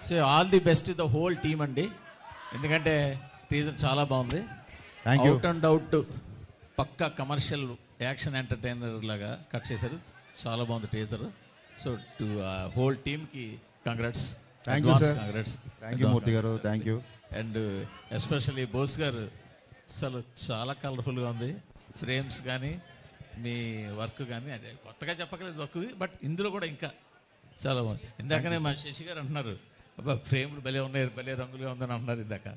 So all the best the whole team అండి, ఎందుకంటే teaser చాలా బాగుంది. అవుట్ అండ్ అవుట్ పక్కా కమర్షియల్ యాక్షన్ ఎంటర్టైనర్ లాగా కట్ చేశారు, చాలా బాగుంది టీజర్. సో టు హోల్ టీమ్కి congrats, congrats. Thank you Murthy garu, thank you. And especially Bose garu అసలు చాలా కలర్ఫుల్గా ఉంది, ఫ్రేమ్స్ కానీ మీ వర్క్ కానీ, అదే కొత్తగా చెప్పకలేదు వర్క్, బట్ ఇందులో కూడా ఇంకా చాలా బాగుంది. ఇందాకనే మా శశి గారు అంటున్నారు, అబ్బా ఫ్రేమ్లు భలే ఉన్నాయి, భలే రంగులుగా ఉందని అంటున్నారు ఇందాక.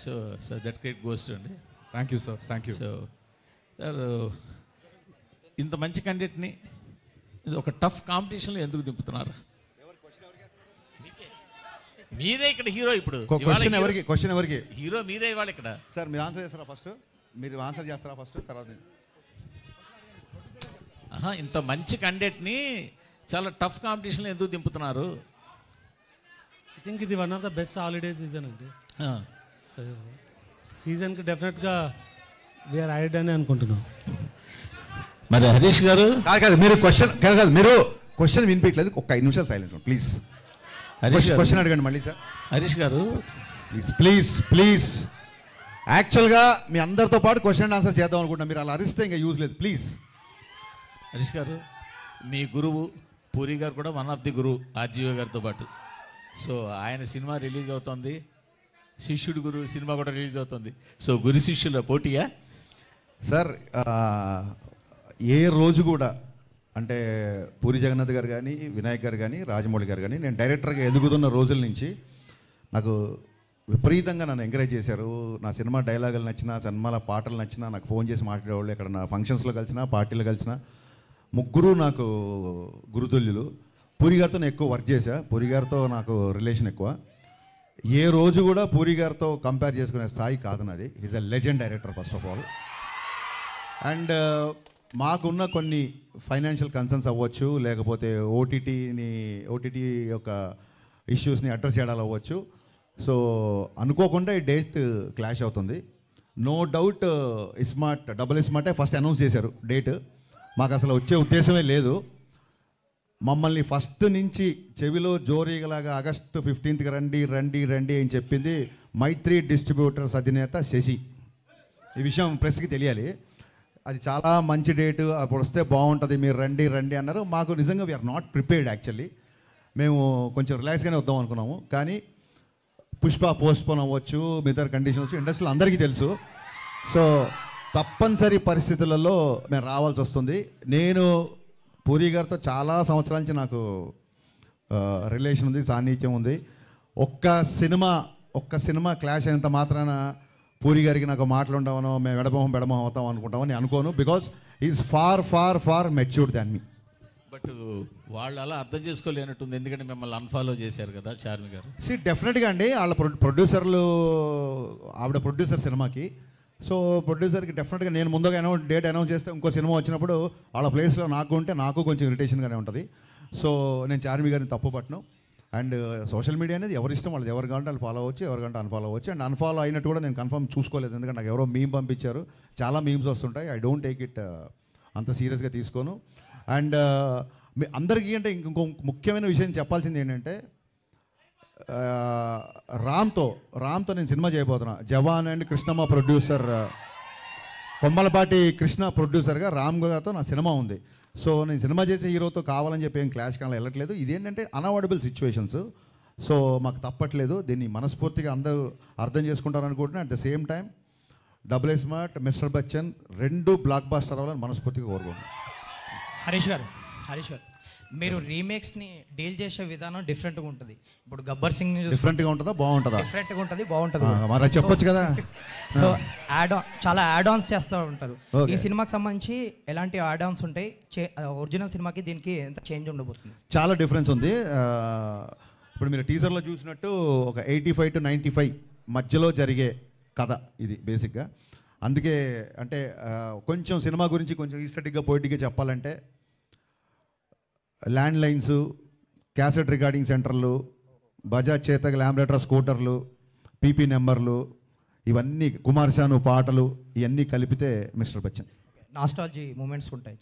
So so that create ghost అండి. Thank you sir, thank you. So sir ఇంత మంచి కంటెంట్ని ఒక టఫ్ కాంపిటీషన్లో ఎందుకు దింపుతున్నారు? మీరే ఇక్కడ హీరో, ఇప్పుడు క్వశ్చన్ ఎవరికి హీరో మీరే ఇవాళ ఇక్కడ. సార్ మీరు ఆన్సర్ చేస్తారా ఫస్ట్? మీరు ఆన్సర్ చేస్తారా ఫస్ట్, తర్వాత? ఇంత మంచి కంటెంట్ని చాలా టఫ్ కాంపిటీషన్లో ఎందుకు దింపుతున్నారు? ఐ థింక్ ఇది one of the best holiday season అండి. సీజన్కి డెఫినెట్గా వీఆర్ హైడ్ అని అనుకుంటున్నాం. మరి హరీష్ గారు కాదు, మీరు క్వశ్చన్ వినిపించలేదు, ఒక 5 నిమిషాలు సైలెన్స్ ప్లీజ్. క్వశ్చన్ అడగండి మళ్ళీ సార్. హరీష్ గారు ప్లీజ్ యాక్చువల్గా మీ అందరితో పాటు క్వశ్చన్ అండ్ ఆన్సర్ చేద్దాం అనుకుంటున్నా, మీరు అలా అరిస్తే ఇంకా యూజ్ లేదు ప్లీజ్. హరీష్ గారు మీ గురువు పూరి గారు కూడా వన్ ఆఫ్ ది గురువు ఆర్జీవి గారితో పాటు. సో ఆయన సినిమా రిలీజ్ అవుతుంది, శిష్యుడు గురు సినిమా కూడా రిలీజ్ అవుతుంది. సో గురు శిష్యుల పోటీయా సార్? ఏ రోజు కూడా అంటే పూరి జగన్నాథ్ గారు కానీ, వినాయక్ గారు కానీ, రాజమౌళి గారు కానీ, నేను డైరెక్టర్గా ఎదుగుతున్న రోజుల నుంచి నాకు విపరీతంగా నన్ను ఎంకరేజ్ చేశారు. నా సినిమా డైలాగులు నచ్చినా, సినిమాల పాటలు నచ్చినా నాకు ఫోన్ చేసి మాట్లాడేవాళ్ళు. ఎక్కడ నా ఫంక్షన్స్లో కలిసినా, పార్టీలో కలిసినా ముగ్గురు నాకు గురుతుల్యులు. పూరి గారితో నేను ఎక్కువ వర్క్ చేశా, పూరి గారితో నాకు రిలేషన్ ఎక్కువ. ఏ రోజు కూడా పూరి గారితో కంపేర్ చేసుకునే స్థాయి కాదు నాది. Is a legend director first of all. And మాకున్న కొన్ని ఫైనాన్షియల్ కన్సర్న్స్ అవ్వచ్చు, లేకపోతే ఓటీటీ యొక్క ఇష్యూస్ని అడ్రస్ చేయడాలు అవ్వచ్చు. సో అనుకోకుండా ఈ డేట్ క్లాష్ అవుతుంది. నో డౌట్ డబుల్ స్మార్టే ఫస్ట్ అనౌన్స్ చేశారు డేట్. మాకు అసలు వచ్చే ఉద్దేశమే లేదు. మమ్మల్ని ఫస్ట్ నుంచి చెవిలో జోరీగలాగా ఆగస్టు 15th రండి అని చెప్పింది మైత్రి డిస్ట్రిబ్యూటర్స్ అధినేత శశి. ఈ విషయం ప్రెస్కి తెలియాలి. అది చాలా మంచి డేటు, అప్పుడు వస్తే బాగుంటుంది, మీరు రండి అన్నారు. మాకు నిజంగా వీఆర్ నాట్ ప్రిపేర్డ్ యాక్చువల్లీ. మేము కొంచెం రిలాక్స్గానే వద్దాం అనుకున్నాము, కానీ పుష్ప పోస్ట్పోన్ అవ్వచ్చు, మిగతా కండిషన్స్ ఇండస్ట్రీలో అందరికీ తెలుసు. సో తప్పనిసరి పరిస్థితులలో మేము రావాల్సి వస్తుంది. నేను పూరి గారితో చాలా సంవత్సరాల నుంచి నాకు రిలేషన్ ఉంది, సాన్నిధ్యం ఉంది. ఒక్క సినిమా క్లాష్ అయినంత మాత్రాన పూరి గారికి నాకు మాటలు ఉండవనో, మేము ఎడమొహం అవుతాం అనుకుంటామని అనుకోను. Because is far matured than me. But వాళ్ళు అలా అర్థం చేసుకోలేనట్టుంది, ఎందుకంటే మిమ్మల్ని అన్ఫాలో చేశారు కదా చార్మి గారు. డెఫినెట్గా అండి, వాళ్ళ ప్రొడ్యూసర్లు, ఆవిడ ప్రొడ్యూసర్ సినిమాకి. సో ప్రొడ్యూసర్కి డెఫినెట్గా నేను ముందుగా డేట్ అనౌన్స్ చేస్తే ఇంకో సినిమా వచ్చినప్పుడు వాళ్ళ ప్లేస్లో నాకు ఉంటే నాకు కొంచెం ఇరిటేషన్గానే ఉంటుంది. సో నేను చార్మి గారిని తప్పు పట్టను. అండ్ సోషల్ మీడియా అనేది ఎవరి ఇష్టం, వాళ్ళది. ఎవరు కావాలంటే వాళ్ళు ఫాలో అవ్వచ్చు, ఎవరికంటే అన్ఫాలో అవ్వచ్చు. అండ్ అన్ఫాలో అయినట్టు కూడా నేను కన్ఫర్మ్ చూసుకోలేదు, ఎందుకంటే నాకు ఎవరో మీమ్ పంపించారు. చాలా మీమ్స్ వస్తుంటాయి, ఐ డోంట్ టేక్ ఇట్ అంత సీరియస్గా తీసుకోను. అండ్ మీ అందరికీ అంటే ఇంకో ముఖ్యమైన విషయం చెప్పాల్సింది ఏంటంటే, రామ్తో నేను సినిమా చేయబోతున్నా. జవాన్ అండ్ కృష్ణమ్మ ప్రొడ్యూసర్, కొమ్మలపాటి కృష్ణ ప్రొడ్యూసర్గా రామ్ గారితో నా సినిమా ఉంది. సో నేను సినిమా చేసే హీరోతో కావాలని చెప్పి ఏం క్లాష్ కావాలి వెళ్ళట్లేదు. ఇదేంటంటే అన్అవాయిడబుల్ సిచ్యువేషన్స్. సో మాకు తప్పట్లేదు, దీన్ని మనస్ఫూర్తిగా అందరూ అర్థం చేసుకుంటారు అనుకుంటున్నా. At the same time double smart, mister Bachchan రెండు బ్లాక్ బాస్టర్ అవ్వాలని మనస్ఫూర్తిగా కోరుకుంటున్నాను. హరీష్ గారు మీరు రీమేక్స్ని డీల్ చేసే విధానం డిఫరెంట్గా ఉంటుంది. ఇప్పుడు గబ్బర్ సింగ్ డిఫరెంట్గా ఉంటుందా, బాగుంటుందా? డిఫరెంట్గా ఉంటుంది, బాగుంటుంది. మరి చెప్పొచ్చు కదా. సో చాలా యాడ్ ఆన్స్ చేస్తూ ఉంటారు. ఈ సినిమాకి సంబంధించి ఎలాంటి యాడ్ ఆన్స్ ఉంటాయి? ఒరిజినల్ సినిమాకి దీనికి ఎంత చేంజ్ ఉండబోతుంది? చాలా డిఫరెన్స్ ఉంది. ఇప్పుడు మీరు టీజర్లో చూసినట్టు ఒక 85 to 95 మధ్యలో జరిగే కథ ఇది బేసిక్గా. అందుకే అంటే కొంచెం సినిమా గురించి కొంచెం ఈస్టెటిక్గా పోయిటిక్గా చెప్పాలంటే, ల్యాండ్ లైన్స్, క్యాసెట్ రికార్డింగ్ సెంటర్లు, బజాజ్ చేతక్ ల్యాంబ్రేటర్ స్కూటర్లు, పీపీ నెంబర్లు, ఇవన్నీ కుమార్ శాను పాటలు, ఇవన్నీ కలిపితే మిస్టర్ బచ్చన్. నాస్టాలజీ మూమెంట్స్ ఉంటాయి,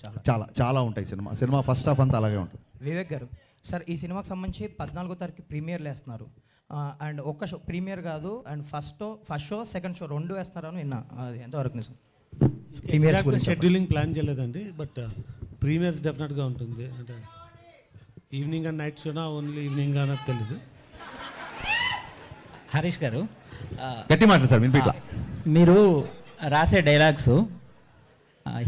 చాలా ఉంటాయి. సినిమా ఫస్ట్ హాఫ్ అంతా అలాగే ఉంటుంది. వివేక్ గారు సార్, ఈ సినిమాకి సంబంధించి 14వ తారీఖు ప్రీమియర్లు వేస్తున్నారు. అండ్ ఒక్క షో ప్రీమియర్ కాదు, and first show second show రెండు వేస్తారని విన్నా, అది ఎంతవరకు నిజం? ప్రీమియర్స్ గురించి షెడ్యూలింగ్ ప్లాన్ చేయలేదండి, బట్ ప్రీమియర్స్ డెఫినెట్గా ఉంటుంది. అంటే ఈవినింగ్ అండ్ నైట్ షోనా ఓన్లీ ఈవినింగ్ అన్నది తెలీదు. హరీష్ గారు, గట్టి మాట్లాడు సార్, వినిపిట్లా. మీరు రాసే డైలాగ్స్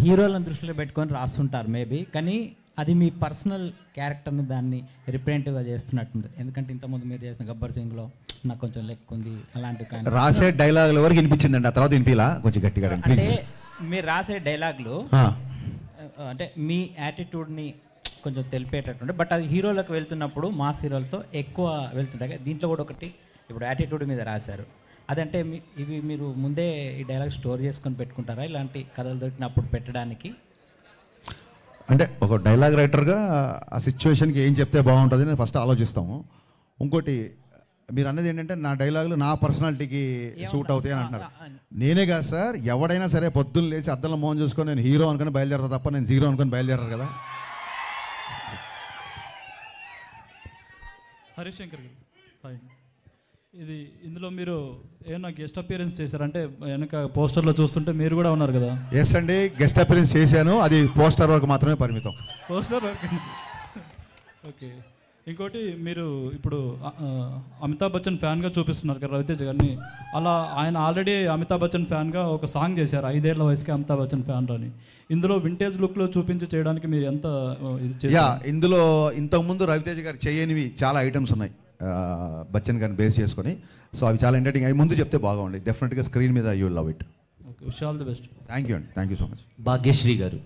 హీరోలను దృష్టిలో పెట్టుకొని రాస్తుంటారు మేబీ, కానీ అది మీ పర్సనల్ క్యారెక్టర్ని దాన్ని రిప్రజెంటివ్గా చేస్తున్నట్టుంది. ఎందుకంటే ఇంతకుముందు మీరు చేసిన గబ్బర్ సింగ్లో నాకు కొంచెం లెక్క ఉంది అలాంటివి, కానీ రాసే డైలాగుల వరకు వినిపించిందండి, ఆ తర్వాత వినిపిలా కొంచెం గట్టిగా అంటే ప్లీజ్. మీరు రాసే డైలాగులు అంటే మీ యాటిట్యూడ్ని కొంచెం తెలిపేటట్టుండే, బట్ అది హీరోలకు వెళ్తున్నప్పుడు మాస్ హీరోలతో ఎక్కువ వెళ్తుంటాయి. దీంట్లో కూడా ఒకటి ఇప్పుడు యాటిట్యూడ్ మీద రాశారు, అదంటే ఇవి మీరు ముందే ఈ డైలాగ్ స్టోర్ చేసుకొని పెట్టుకుంటారా ఇలాంటి కథలు దొరికినప్పుడు పెట్టడానికి? అంటే ఒక డైలాగ్ రైటర్గా ఆ సిచ్యువేషన్కి ఏం చెప్తే బాగుంటుంది నేను ఫస్ట్ ఆలోచిస్తాము. ఇంకోటి మీరు అన్నది ఏంటంటే నా డైలాగులు నా పర్సనాలిటీకి సూట్ అవుతాయి అని అంటున్నారు. నేనే కాదు సార్, ఎవడైనా సరే పొద్దున్న లేచి అద్దంలో మోహన్ చూసుకొని నేను హీరో అనుకుని బయలుదేరతా తప్ప నేను జీరో అనుకుని బయలుదేరారు కదా. హరీష్ శంకర్ గారు, హాయ్. ఇందులో మీరు ఏమన్నా గెస్ట్ అపియరెన్స్ చేశారంటే వెనక పోస్టర్లో చూస్తుంటే మీరు కూడా ఉన్నారు కదా? ఎస్ అండి, గెస్ట్ అపియరెన్స్ చేశాను, అది పోస్టర్ వరకు మాత్రమే పరిమితం. Poster okay. ఇంకోటి మీరు ఇప్పుడు అమితాబ్ బచ్చన్ ఫ్యాన్గా చూపిస్తున్నారు కదా రవితేజ గారిని, అలా ఆయన ఆల్రెడీ అమితాబ్ బచ్చన్ ఫ్యాన్గా ఒక సాంగ్ చేశారు 5 ఏళ్ల వయసుకి అమితాబ్ బచ్చన్ ఫ్యాన్ అని. ఇందులో వింటేజ్ లుక్లో చూపించి చేయడానికి మీరు ఎంత యా, ఇందులో ఇంతకుముందు రవితేజ గారు చేయనివి చాలా ఐటమ్స్ ఉన్నాయి బచ్చన్ గారిని బేస్ చేసుకొని. సో అవి చాలా ఎంటర్టైనింగ్, అవి ముందు చెప్తే బాగుంది. డెఫినెట్గా స్క్రీన్ మీద you will love it. Okay, wish all the best. Thank you అండి, thank you so much. Bhagyashri garu,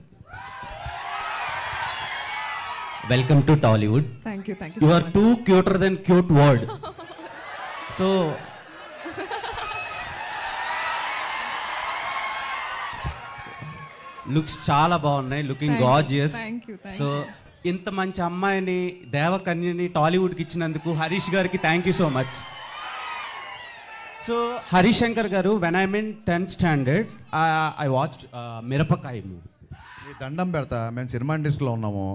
welcome to Tollywood. Thank you you are too cuter than cute word. So looks చాలా బాగున్నాయి, looking gorgeous. So ఇంత మంచి అమ్మాయిని దేవకన్యని టాలీవుడ్కి ఇచ్చినందుకు హరీష్ గారికి thank you so much. So Harish Shankar garu, when I mean 10th standard I watch Mirapakaya movie. మీ దండం పెడతా, మేము సినిమా ఇండస్ట్రీలో ఉన్నాము,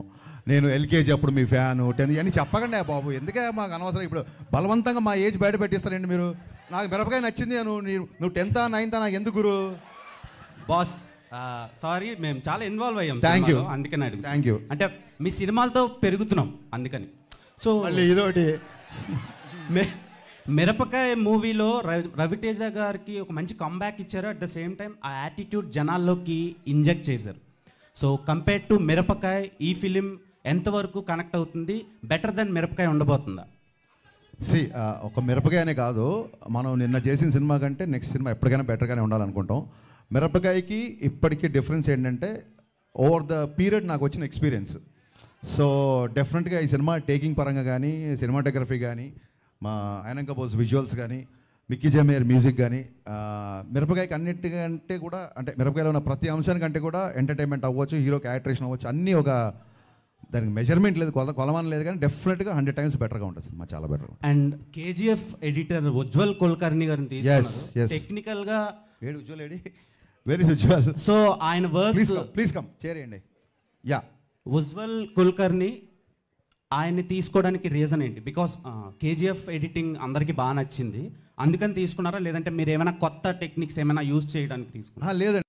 నేను ఎల్కేజీ అప్పుడు మీ ఫ్యాను 10 అని చెప్పకండి బాబు, ఎందుకే మాకు అనవసరం. ఇప్పుడు బలవంతంగా మా ఏజ్ బయట పెట్టిస్తారండి మీరు. నాకు మిరపకాయ నచ్చింది, నువ్వు 10th 9th నాకు ఎందుకు గురు? బాస్ సారీ, మేము చాలా ఇన్వాల్వ్ అయ్యాం. థ్యాంక్ యూ, అందుకని అడుగు. Thank you. అంటే మీ సినిమాలతో పెరుగుతున్నాం అందుకని. సో మళ్ళీ ఇదొకటి, మిరపకాయ మూవీలో రవితేజ గారికి ఒక మంచి కంబ్యాక్ ఇచ్చారు. అట్ ద సేమ్ టైం ఆ యాటిట్యూడ్ జనాల్లోకి ఇంజెక్ట్ చేశారు. సో కంపేర్ టు మిరపకాయ ఈ ఫిలిం ఎంతవరకు కనెక్ట్ అవుతుంది? బెటర్ దెన్ మిరపకాయ ఉండబోతుందా? సి ఒక మిరపకాయనే కాదు, మనం నిన్న చేసిన సినిమా కంటే నెక్స్ట్ సినిమా ఎప్పటికైనా బెటర్గానే ఉండాలనుకుంటాం. మిరపకాయకి ఇప్పటికీ డిఫరెన్స్ ఏంటంటే ఓవర్ ద పీరియడ్ నాకు వచ్చిన ఎక్స్పీరియన్స్. సో డెఫినెట్గా ఈ సినిమా టేకింగ్ పరంగా కానీ, సినిమాటోగ్రఫీ కానీ, మా ఐనంక బోస్ విజువల్స్ కానీ, మిక్కీ జమేర్ మ్యూజిక్ కానీ, మిరపకాయకి అన్నిటికంటే కూడా, అంటే మిరపకాయలో ఉన్న ప్రతి అంశానికంటే కూడా ఎంటర్టైన్మెంట్ అవ్వచ్చు, హీరో క్యారెక్టరేషన్ అవ్వచ్చు, అన్నీ ఒక దానికి మెజర్మెంట్ లేదు, కొలమానం లేదు, కానీ డెఫినెట్గా 100 times బెటర్గా ఉంటుంది సినిమా, చాలా better. And KGF editor Ujjwal Kulkarni గారిని తీసుకున్నారు. టెక్నికల్గా ఏడు Ujjwal AD, very Ujjwal. So ఆయన వర్క్, ప్లీజ్ కమ్ చేయండి. యా, ఉజ్వల్ కుల్కర్ని ఆయన్ని తీసుకోవడానికి రీజన్ ఏంటి? బికాస్ కేజీఎఫ్ ఎడిటింగ్ అందరికీ బాగా నచ్చింది, అందుకని తీసుకున్నారా? లేదంటే మీరు ఏమైనా కొత్త టెక్నిక్స్ ఏమైనా యూజ్ చేయడానికి తీసుకున్నారా? లేదండి.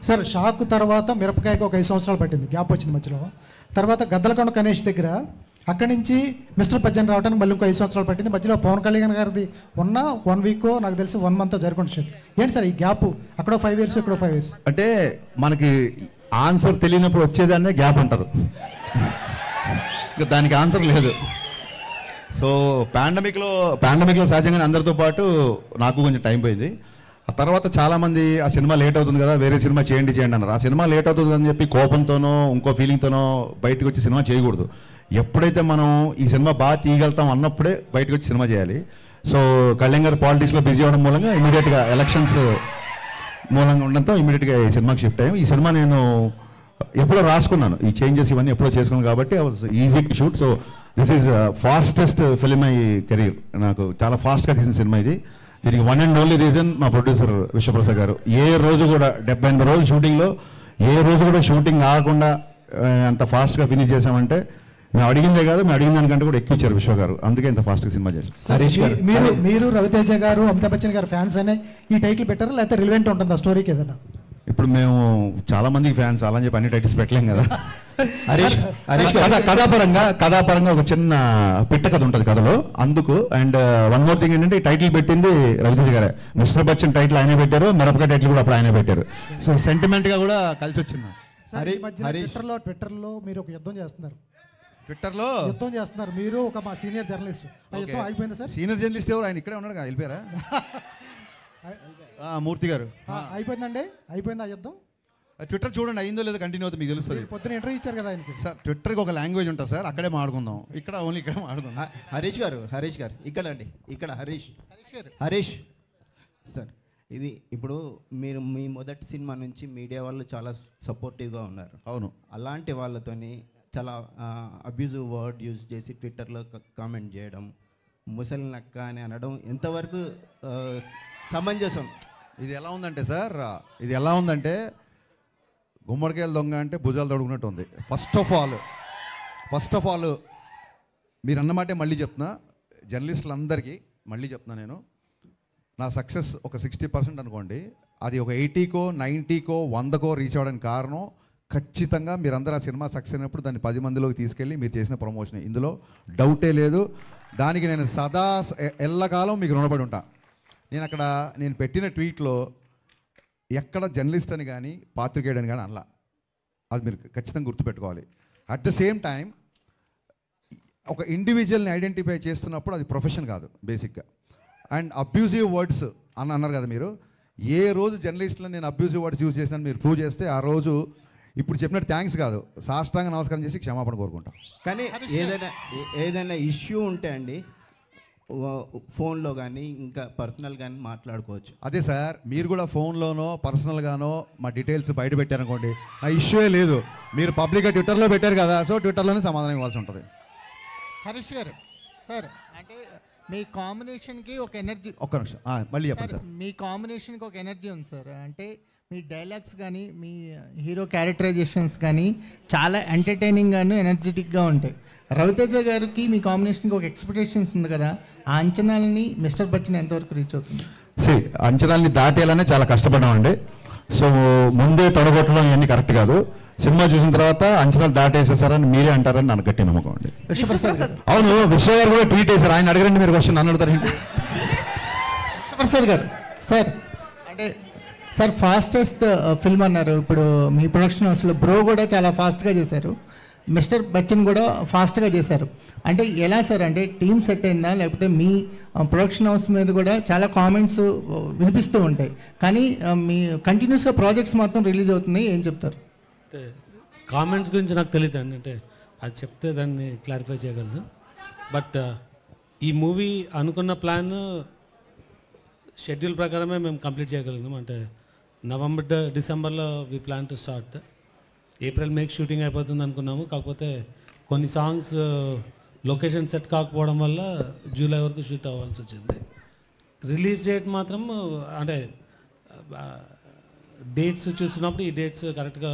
సార్ షాక్ తర్వాత మిరపకాయకి ఒక 5 సంవత్సరాలు పట్టింది, గ్యాప్ వచ్చింది మధ్యలో. తర్వాత గద్దలకొండ గణేష్ దగ్గర అక్కడి నుంచి మిస్టర్ బచ్చన్ రావడానికి మళ్ళీ ఇంకో 5 సంవత్సరాలు పట్టింది. మధ్యలో పవన్ కళ్యాణ్ గారిది ఉన్న 1 వీక్ నాకు తెలిసి 1 మంత్ జరుగుతుంది. ఏంటి సార్ ఈ గ్యాప్? అక్కడ 5 years, ఇక్కడ 5 years. అంటే మనకి ఆన్సర్ తెలియనప్పుడు వచ్చేదాన్నే గ్యాప్ అంటారు. దానికి ఆన్సర్ లేదు. సో పాండమిక్లో సహజంగానే అందరితో పాటు నాకు కొంచెం టైం పోయింది. ఆ తర్వాత చాలామంది ఆ సినిమా లేట్ అవుతుంది కదా, వేరే సినిమా చేయండి అన్నారు. ఆ సినిమా లేట్ అవుతుంది అని చెప్పి కోపంతోనో ఇంకో ఫీలింగ్తోనో బయటకు వచ్చి సినిమా చేయకూడదు. ఎప్పుడైతే మనం ఈ సినిమా బాగా తీయగలుగుతాం అన్నప్పుడే బయటకు వచ్చి సినిమా చేయాలి. సో కళ్యాణ్ గారు పాలిటిక్స్లో బిజీ అవ్వడం మూలంగా ఇమీడియట్గా ఎలక్షన్స్ మూలంగా ఉండడంతో ఇమీడియట్గా ఈ సినిమాకి షిఫ్ట్ అయ్యాం. ఈ సినిమా నేను ఎప్పుడో రాసుకున్నాను, ఈ చేంజెస్ ఇవన్నీ ఎప్పుడో చేసుకున్నాను కాబట్టి I was easy to shoot. So this is fastest film my career. నాకు చాలా ఫాస్ట్గా తీసిన సినిమా ఇది. దీనికి 1 and only రీజన్ మా ప్రొడ్యూసర్ విశ్వప్రసాద్ గారు. ఏ రోజు కూడా 78 రోజులు షూటింగ్లో ఏ రోజు కూడా షూటింగ్ ఆగకుండా అంత ఫాస్ట్గా ఫినిష్ చేసామంటే మేము అడిగిందే కాదు, మేము అడిగిన దానికంటే కూడా ఎక్కువ ఇచ్చారు విశ్వ గారు. అందుకే ఇంత ఫాస్ట్గా సినిమా చేశారు. హరీష్ గారు, మీరు రవితేజ గారు, అమితాబ్ బచ్చన్ గారు ఫ్యాన్స్ అనే ఈ టైటిల్ పెట్టారా, లేకపోతే రిలవెంట్ ఉంటుందా స్టోరీకి ఏదైనా? ఇప్పుడు మేము చాలా మందికి ఫ్యాన్స్ అలా అని చెప్పి అన్ని టైటిల్స్ పెట్టలేం కదా. కథాపరంగా ఒక చిన్న పిట్ట కథ ఉంటుంది కథలో, అందుకు. అండ్ వన్ మోర్ థింగ్ ఏంటంటే ఈ టైటిల్ పెట్టింది రవితేజ గారే. మిస్టర్ బచ్చన్ టైటిల్ ఆయనే పెట్టారు, మిరపకాయ టైటిల్ కూడా అప్పుడు ఆయనే పెట్టారు. సో సెంటిమెంట్ గా కూడా కలిసి వచ్చింది. ట్విట్టర్లో మీరు ఒక యుద్ధం చేస్తున్నారు. ట్విట్టర్లో యుద్ధం చేస్తున్నారు మీరు, ఒక మా సీనియర్ జర్నలిస్ట్. ఆ యుద్ధం అయిపోయిందా సార్? సీనియర్ జర్నలిస్ట్ ఎవరు? ఆయన ఇక్కడే ఉన్నాడు, వెళ్ళిపోయారా? మూర్తి గారు. అయిపోయిందండి, అయిపోయింది ఆ యుద్ధం. ట్విట్టర్ చూడండి, అయిందో లేదో కంటిన్యూ అవుతుంది, మీకు తెలుస్తుంది. పొద్దున ఇంటర్వ్యూ ఇచ్చారు కదా ఆయనకి. సార్ ట్విట్టర్కి ఒక లాంగ్వేజ్ ఉంటుంది సార్, అక్కడే మాట్లాడుకుందాం. ఇక్కడ ఓన్లీ ఇక్కడ మాట్లాడుకుందాం. హరీష్ గారు ఇక్కడ అండి, ఇక్కడ హరీష్ సార్, ఇది ఇప్పుడు మీరు మీ మొదటి సినిమా నుంచి మీడియా వాళ్ళు చాలా సపోర్టివ్గా ఉన్నారు. అవును. అలాంటి వాళ్ళతోని చాలా అబ్యూజివ్ వర్డ్ యూజ్ చేసి ట్విట్టర్లో కామెంట్ చేయడం, ముసలి నక్క అని అనడం ఎంతవరకు సమంజసం? ఇది ఎలా ఉందంటే సార్, ఇది ఎలా ఉందంటే గుమ్మడికాయలు దొంగ అంటే భుజాలు తొడుగునట్టు ఉంది. ఫస్ట్ ఆఫ్ ఆల్ మీరు అన్నమాటే మళ్ళీ చెప్తున్నా, జర్నలిస్టులందరికీ మళ్ళీ చెప్తున్నా, నేను నా సక్సెస్ ఒక 60% అనుకోండి, అది ఒక 80కో 90కో 100కో రీచ్ అవ్వడానికి కారణం ఖచ్చితంగా మీరందరూ ఆ సినిమా సక్సెస్ అయినప్పుడు దాన్ని 10 మందిలోకి తీసుకెళ్ళి మీరు చేసిన ప్రమోషన్. ఇందులో డౌటే లేదు. దానికి నేను సదా ఎల్లకాలం మీకు రుణపడి ఉంటా. నేను పెట్టిన ట్వీట్లో ఎక్కడ జర్నలిస్ట్ అని కానీ పాత్రికేయుడని కానీ అనలా. అది మీరు ఖచ్చితంగా గుర్తుపెట్టుకోవాలి. అట్ ద సేమ్ టైం ఒక ఇండివిజువల్ని ఐడెంటిఫై చేస్తున్నప్పుడు అది ప్రొఫెషన్ కాదు బేసిక్గా. అండ్ అబ్యూజివ్ వర్డ్స్ అని అన్నారు కదా మీరు, ఏ రోజు జర్నలిస్ట్లో నేను అబ్యూజివ్ వర్డ్స్ యూజ్ చేసినా మీరు ప్రూవ్ చేస్తే ఆ రోజు ఇప్పుడు చెప్పినట్టు థ్యాంక్స్ కాదు, సాష్టాంగ నమస్కారం చేసి క్షమాపణ కోరుకుంటాం. కానీ ఏదైనా ఇష్యూ ఉంటే అండి ఫోన్లో కానీ ఇంకా పర్సనల్ కానీ మాట్లాడుకోవచ్చు. అదే సార్, మీరు కూడా ఫోన్లోనో పర్సనల్గానో మా డీటెయిల్స్ బయట పెట్టారనుకోండి, ఆ ఇష్యూయే లేదు. మీరు పబ్లిక్గా ట్విట్టర్లో పెట్టారు కదా, సో ట్విట్టర్లోనే సమాధానం ఇవ్వాల్సి ఉంటుంది. హరీష్ గారు సార్, అంటే మీ కాంబినేషన్కి ఒక ఎనర్జీ, ఒక్క నిమిషం మళ్ళీ చెప్పండి సార్. మీ కాంబినేషన్కి ఒక ఎనర్జీ ఉంది సార్. అంటే మీ డైలాగ్స్ కానీ మీ హీరో క్యారెక్టరైజేషన్స్ కానీ చాలా ఎంటర్టైనింగ్గాను ఎనర్జెటిక్గా ఉంటాయి. రవితేజ గారికి మీ కాంబినేషన్కి ఒక ఎక్స్పెక్టేషన్స్ ఉంది కదా, ఆ అంచనాలని మిస్టర్ బచ్చన్ ఎంతవరకు రీచ్ అవుతుంది? అంచనాలని దాటేయాలనే చాలా కష్టపడ్డామండి. సో ముందే తొడగొట్టడం ఇవన్నీ కరెక్ట్ కాదు. సినిమా చూసిన తర్వాత అంచనాలు దాటేసేసారని మీరే అంటారని నాకు గట్టి నమ్మకం అండి. అవును, విశ్వ గారు కూడా ట్వీట్ చేశారు. ఆయన అడగండి, మీరు క్వశ్చన్ నన్ను అడుగుతారు. విశ్వప్రసాద్ గారు సార్, అంటే సార్ ఫాస్టెస్ట్ ఫిల్మ్ అన్నారు. ఇప్పుడు మీ ప్రొడక్షన్ హౌస్లో బ్రో కూడా చాలా ఫాస్ట్గా చేశారు, మిస్టర్ బచ్చన్ కూడా ఫాస్ట్గా చేశారు. అంటే ఎలా సార్, అంటే టీమ్ సెట్ అయిందా, లేకపోతే మీ ప్రొడక్షన్ హౌస్ మీద కూడా చాలా కామెంట్స్ వినిపిస్తూ ఉంటాయి, కానీ మీ కంటిన్యూస్గా ప్రాజెక్ట్స్ మాత్రం రిలీజ్ అవుతున్నాయి, ఏం చెప్తారు? అంటే కామెంట్స్ గురించి నాకు తెలియదు అండి, అంటే అది చెప్తే దాన్ని క్లారిఫై చేయగలను. బట్ ఈ మూవీ అనుకున్న ప్లాన్ షెడ్యూల్ ప్రకారమే మేము కంప్లీట్ చేయగలిగినాం. అంటే నవంబర్ డిసెంబర్లో we plan to start, April మేకి షూటింగ్ అయిపోతుంది అనుకున్నాము. కాకపోతే కొన్ని సాంగ్స్ లొకేషన్ సెట్ కాకపోవడం వల్ల జూలై వరకు షూట్ అవ్వాల్సి వచ్చింది. రిలీజ్ డేట్ మాత్రం అంటే డేట్స్ చూసినప్పుడు ఈ డేట్స్ కరెక్ట్గా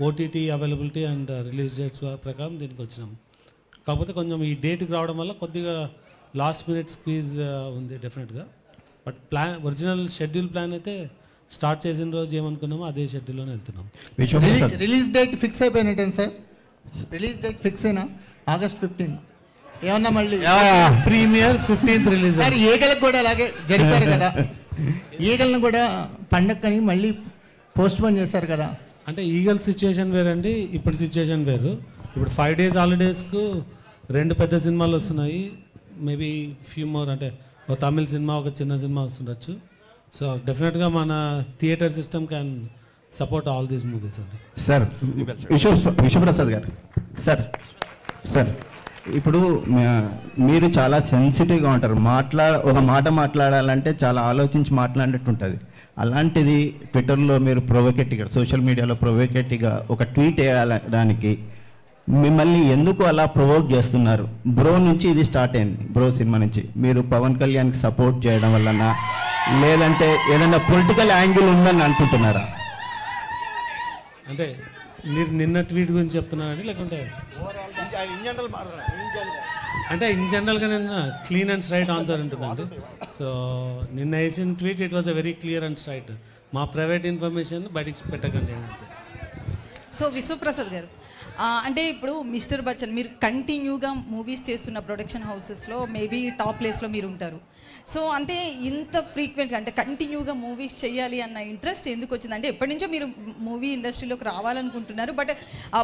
OTT availability and release dates ప్రకారం దీనికి వచ్చినాం. కాకపోతే కొంచెం ఈ డేట్కి రావడం వల్ల కొద్దిగా లాస్ట్ మినిట్ స్క్వీజ్ ఉంది డెఫినెట్గా. బట్ ఒరిజినల్ షెడ్యూల్ ప్లాన్ అయితే స్టార్ట్ చేసిన రోజు ఏమనుకున్నామో అదే షెడ్యూల్లోనే వెళ్తున్నాం. రిలీజ్ డేట్ ఫిక్స్ అయిపోయినట్టే సార్? రిలీజ్ డేట్ ఫిక్స్ అయినా August 15. ఏమన్నా మళ్ళీ ప్రీమియర్ 15th రిలీజ్. సార్ ఈగలకు కూడా అలాగే జరిపారు కదా, ఈగలను కూడా పండక్కని మళ్ళీ పోస్ట్ పోన్ చేశారు కదా. అంటే ఈగల్ సిచ్యుయేషన్ వేరండి, ఇప్పుడు సిచ్యుయేషన్ వేరు. ఇప్పుడు 5 days హాలిడేస్కు 2 పెద్ద సినిమాలు వస్తున్నాయి, మేబీ ఫ్యూ మోర్, అంటే ఒక తమిళ సినిమా ఒక చిన్న సినిమా వస్తుండొచ్చు. సో డెఫినెట్గా మన theatre system can support all these movies అండి. సార్ విశ్వప్రసాద్ గారు, సార్ ఇప్పుడు మీరు చాలా సెన్సిటివ్గా ఉంటారు. ఒక మాట మాట్లాడాలంటే చాలా ఆలోచించి మాట్లాడినట్టు ఉంటుంది. అలాంటిది ట్విట్టర్లో మీరు ప్రొవోకేటివ్గా, సోషల్ మీడియాలో ప్రొవోకేటివ్గా ఒక ట్వీట్ వేయడానికి మిమ్మల్ని ఎందుకు అలా ప్రొవోక్ చేస్తున్నారు? బ్రో నుంచి ఇది స్టార్ట్ అయింది, బ్రో సినిమా నుంచి. మీరు పవన్ కళ్యాణ్కి సపోర్ట్ చేయడం వలన, లేదంటే ఏదైనా పొలిటికల్ యాంగిల్ ఉందని అనుకుంటున్నారా? అంటే మీరు నిన్న ట్వీట్ గురించి చెప్తున్నారండి, లేకుంటే అంటే ఇన్ జనరల్గా నిన్న క్లీన్ అండ్ స్ట్రైట్ ఆన్సర్ ఉంటుందండి. సో నిన్న వేసిన tweet it was a very clear and straight. మా ప్రైవేట్ ఇన్ఫర్మేషన్ బయటికి పెట్టకండి అంతే. సో విశ్వప్రసాద్ గారు, అంటే ఇప్పుడు మిస్టర్ బచ్చన్ మీరు కంటిన్యూగా మూవీస్ చేస్తున్న ప్రొడక్షన్ హౌసెస్లో మేబీ టాప్ ప్లేస్లో మీరు ఉంటారు. సో అంటే ఇంత ఫ్రీక్వెంట్గా అంటే కంటిన్యూగా మూవీస్ చేయాలి అన్న ఇంట్రెస్ట్ ఎందుకు వచ్చింది? అంటే ఎప్పటి నుంచో మీరు మూవీ ఇండస్ట్రీలోకి రావాలనుకుంటున్నారు, బట్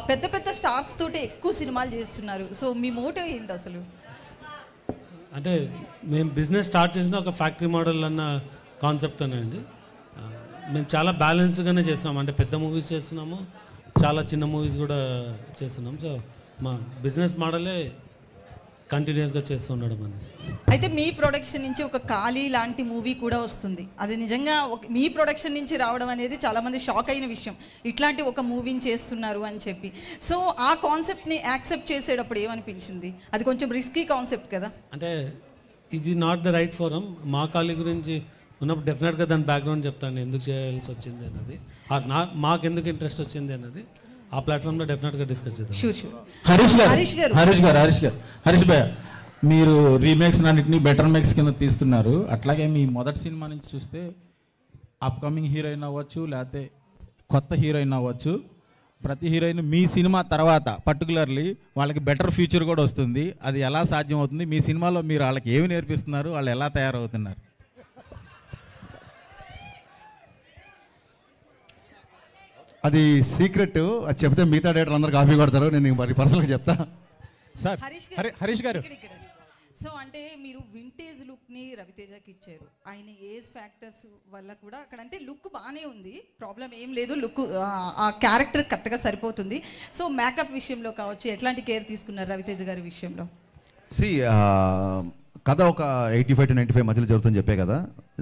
పెద్ద పెద్ద స్టార్స్ తోటి ఎక్కువ సినిమాలు చేస్తున్నారు. సో మీ మోటివ్ ఏంటి అసలు? అంటే మేము బిజినెస్ స్టార్ట్ చేసిన ఒక ఫ్యాక్టరీ మోడల్ అన్న కాన్సెప్ట్ అండి. మేము చాలా బ్యాలెన్స్డ్గానే చేస్తున్నాము. అంటే పెద్ద మూవీస్ చేస్తున్నాము, చాలా చిన్న మూవీస్ కూడా చేస్తున్నాం. సో మా బిజినెస్ మోడలే కంటిన్యూస్గా చేస్తూ ఉండడం అని. అయితే మీ ప్రొడక్షన్ నుంచి ఒక ఖాళీ లాంటి మూవీ కూడా వస్తుంది. అది నిజంగా మీ ప్రొడక్షన్ నుంచి రావడం అనేది చాలామంది షాక్ అయిన విషయం, ఇట్లాంటి ఒక మూవీని చేస్తున్నారు అని చెప్పి. సో ఆ కాన్సెప్ట్ని యాక్సెప్ట్ చేసేటప్పుడు ఏమనిపించింది? అది కొంచెం రిస్కీ కాన్సెప్ట్ కదా. అంటే ఇది నాట్ ద రైట్ ఫోరం. మా ఖాళీ గురించి ఉన్నప్పుడు డెఫినెట్గా దాని బ్యాక్గ్రౌండ్ చెప్తాను, ఎందుకు చేయాల్సి వచ్చింది అన్నది, మాకు ఎందుకు ఇంట్రెస్ట్ వచ్చింది అన్నది ఆ ప్లాట్ఫామ్లో డెఫినెట్గా డిస్కస్ చేద్దాం. హరీష్ భయ్య, మీరు రీమేక్స్ అన్నింటినీ బెటర్ మేక్స్ కింద తీస్తున్నారు. అట్లాగే మీ మొదటి సినిమా నుంచి చూస్తే అప్కమింగ్ హీరోయిన్ అవ్వచ్చు, లేకపోతే కొత్త హీరోయిన్ అవ్వచ్చు, ప్రతి హీరోయిన్ మీ సినిమా తర్వాత పర్టికులర్లీ వాళ్ళకి బెటర్ ఫ్యూచర్ కూడా వస్తుంది. అది ఎలా సాధ్యం అవుతుంది? మీ సినిమాలో మీరు వాళ్ళకి ఏమి నేర్పిస్తున్నారు? వాళ్ళు ఎలా తయారవుతున్నారు? అది సీక్రెట్, అది చెప్తే మిగతా డేటర్ అందరు కాపీ కొడతారు. నేను మరి పర్సనల్గా చెప్తా. సార్ హరీష్ గారు, సో అంటే మీరు వింటేజ్ లుక్ని రవితేజకి ఇచ్చారు. ఆయన ఏజ్ ఫ్యాక్టర్స్ వల్ల కూడా అక్కడ అంటే లుక్ బాగానే ఉంది, ప్రాబ్లం ఏం లేదు, లుక్ ఆ క్యారెక్టర్ కరెక్ట్గా సరిపోతుంది. సో మేకప్ విషయంలో కావచ్చు ఎట్లాంటి కేర్ తీసుకున్నారు రవితేజ గారి విషయంలో? కథ ఒక 85 to 95 మధ్యలో జరుగుతుందని చెప్పే కదా.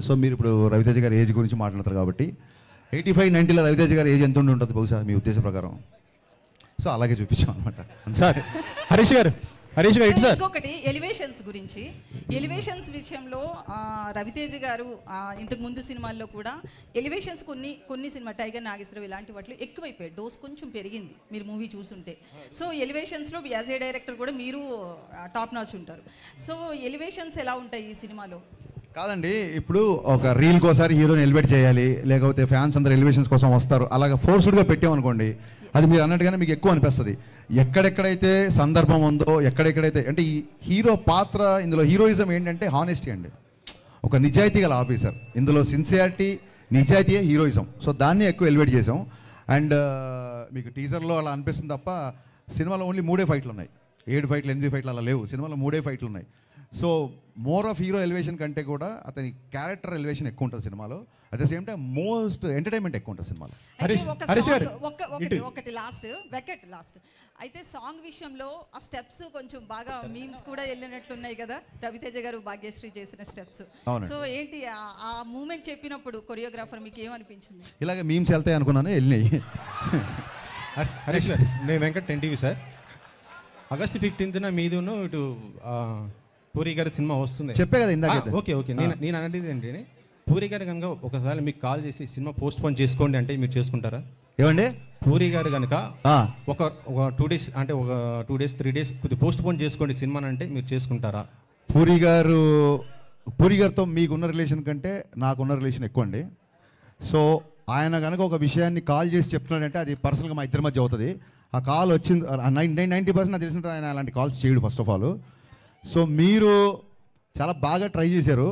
సో మీరు ఇప్పుడు రవితేజ గారి ఏజ్ గురించి మాట్లాడతారు కాబట్టి 85-90లో రవితేజ గారి ఏజ్ ఎంత ఉంటుంది బహుశా మీ ఉద్దేశ ప్రకారం? సో అలాగే చూపించాం అనమాట. సార్ హరీష్ గారు ఇంకొకటి ఎలివేషన్స్ గురించి, ఎలివేషన్స్ విషయంలో రవితేజ గారు ఇంతకు ముందు సినిమాల్లో కూడా ఎలివేషన్స్ కొన్ని సినిమా టైగర్ నాగేశ్వరరావు ఇలాంటి వాటిలో ఎక్కువైపోయాయి, డోస్ కొంచెం పెరిగింది మీరు మూవీ చూసుంటే. సో ఎలివేషన్స్లో యాజ్ ఏ డైరెక్టర్ కూడా మీరు టాప్ నాచ్ ఉంటారు. సో ఎలివేషన్స్ ఎలా ఉంటాయి ఈ సినిమాలో? కాదండి, ఇప్పుడు ఒక రీల్ కోసారి హీరోని ఎలివేట్ చేయాలి, లేకపోతే ఫ్యాన్స్ అందరు ఎలివేషన్స్ కోసం వస్తారు, అలాగే ఫోర్స్డ్గా పెట్టామనుకోండి అది మీరు అన్నట్టుగానే మీకు ఎక్కువ అనిపిస్తుంది. ఎక్కడెక్కడైతే సందర్భం ఉందో, ఎక్కడెక్కడైతే అంటే ఈ హీరో పాత్ర, ఇందులో హీరోయిజం ఏంటంటే హానెస్టీ అండి, ఒక నిజాయితీ గల ఆఫీసర్. ఇందులో సిన్సియారిటీ, నిజాయితీయే హీరోయిజం. సో దాన్ని ఎక్కువ ఎలివేట్ చేసాం. అండ్ మీకు టీజర్లో అలా అనిపిస్తుంది తప్ప సినిమాలో ఓన్లీ 3 ఫైట్లు ఉన్నాయి. 7 ఫైట్లు 8 ఫైట్లు అలా లేవు, సినిమాలో 3 ఫైట్లు ఉన్నాయి. So more of hero elevation కంటే కూడా అతని క్యారెక్టర్ ఎలివేషన్ ఎక్కువ ఉంటుంది సినిమాలో. At the same time most entertainment ఎక్కువ ఉంటుంది సినిమాలో. ఒకటి లాస్ట్ అయితే సాంగ్ విషయంలో ఆ స్టెప్స్ కొంచెం బాగా మీమ్స్ కూడా వెళ్ళినట్లున్నాయి కదా, రవితేజ గారు భాగ్యశ్రీ చేసిన స్టెప్స్. సో ఏంటి ఆ మూమెంట్ చెప్పినప్పుడు కొరియోగ్రాఫర్ మీకు ఏమనిపించింది? ఇలాగే మీమ్స్ వెళ్తాయి అనుకున్నాను, వెళ్ళినాయి. హరీష్ గారు, నేను Venkat NTV sir. August 15th మీదును ఇటు పూరి గారి సినిమా వస్తుంది చెప్పే కదా ఇందాక. ఓకే నేను అనేది ఏంటంటే పూరి గారు కనుక ఒకసారి మీకు కాల్ చేసి సినిమా పోస్ట్ పోన్ చేసుకోండి అంటే మీరు చేసుకుంటారా? ఏమండి పూరి గారు కనుక ఒక 2 days అంటే ఒక 2 days 3 days కొద్దిగా పోస్ట్ పోన్ చేసుకోండి సినిమా అంటే మీరు చేసుకుంటారా? పూరి గారితో మీకున్న రిలేషన్ కంటే నాకున్న రిలేషన్ ఎక్కువ అండి. సో ఆయన కనుక ఒక విషయాన్ని కాల్ చేసి చెప్తున్నాడంటే అది పర్సనల్గా మా ఇద్దరి మధ్య అవుతుంది. ఆ కాల్ వచ్చింది 90% నాకు తెలిసిన ఆయన అలాంటి కాల్స్ చేయడు ఫస్ట్ ఆఫ్ ఆల్. సో మీరు చాలా బాగా ట్రై చేశారు.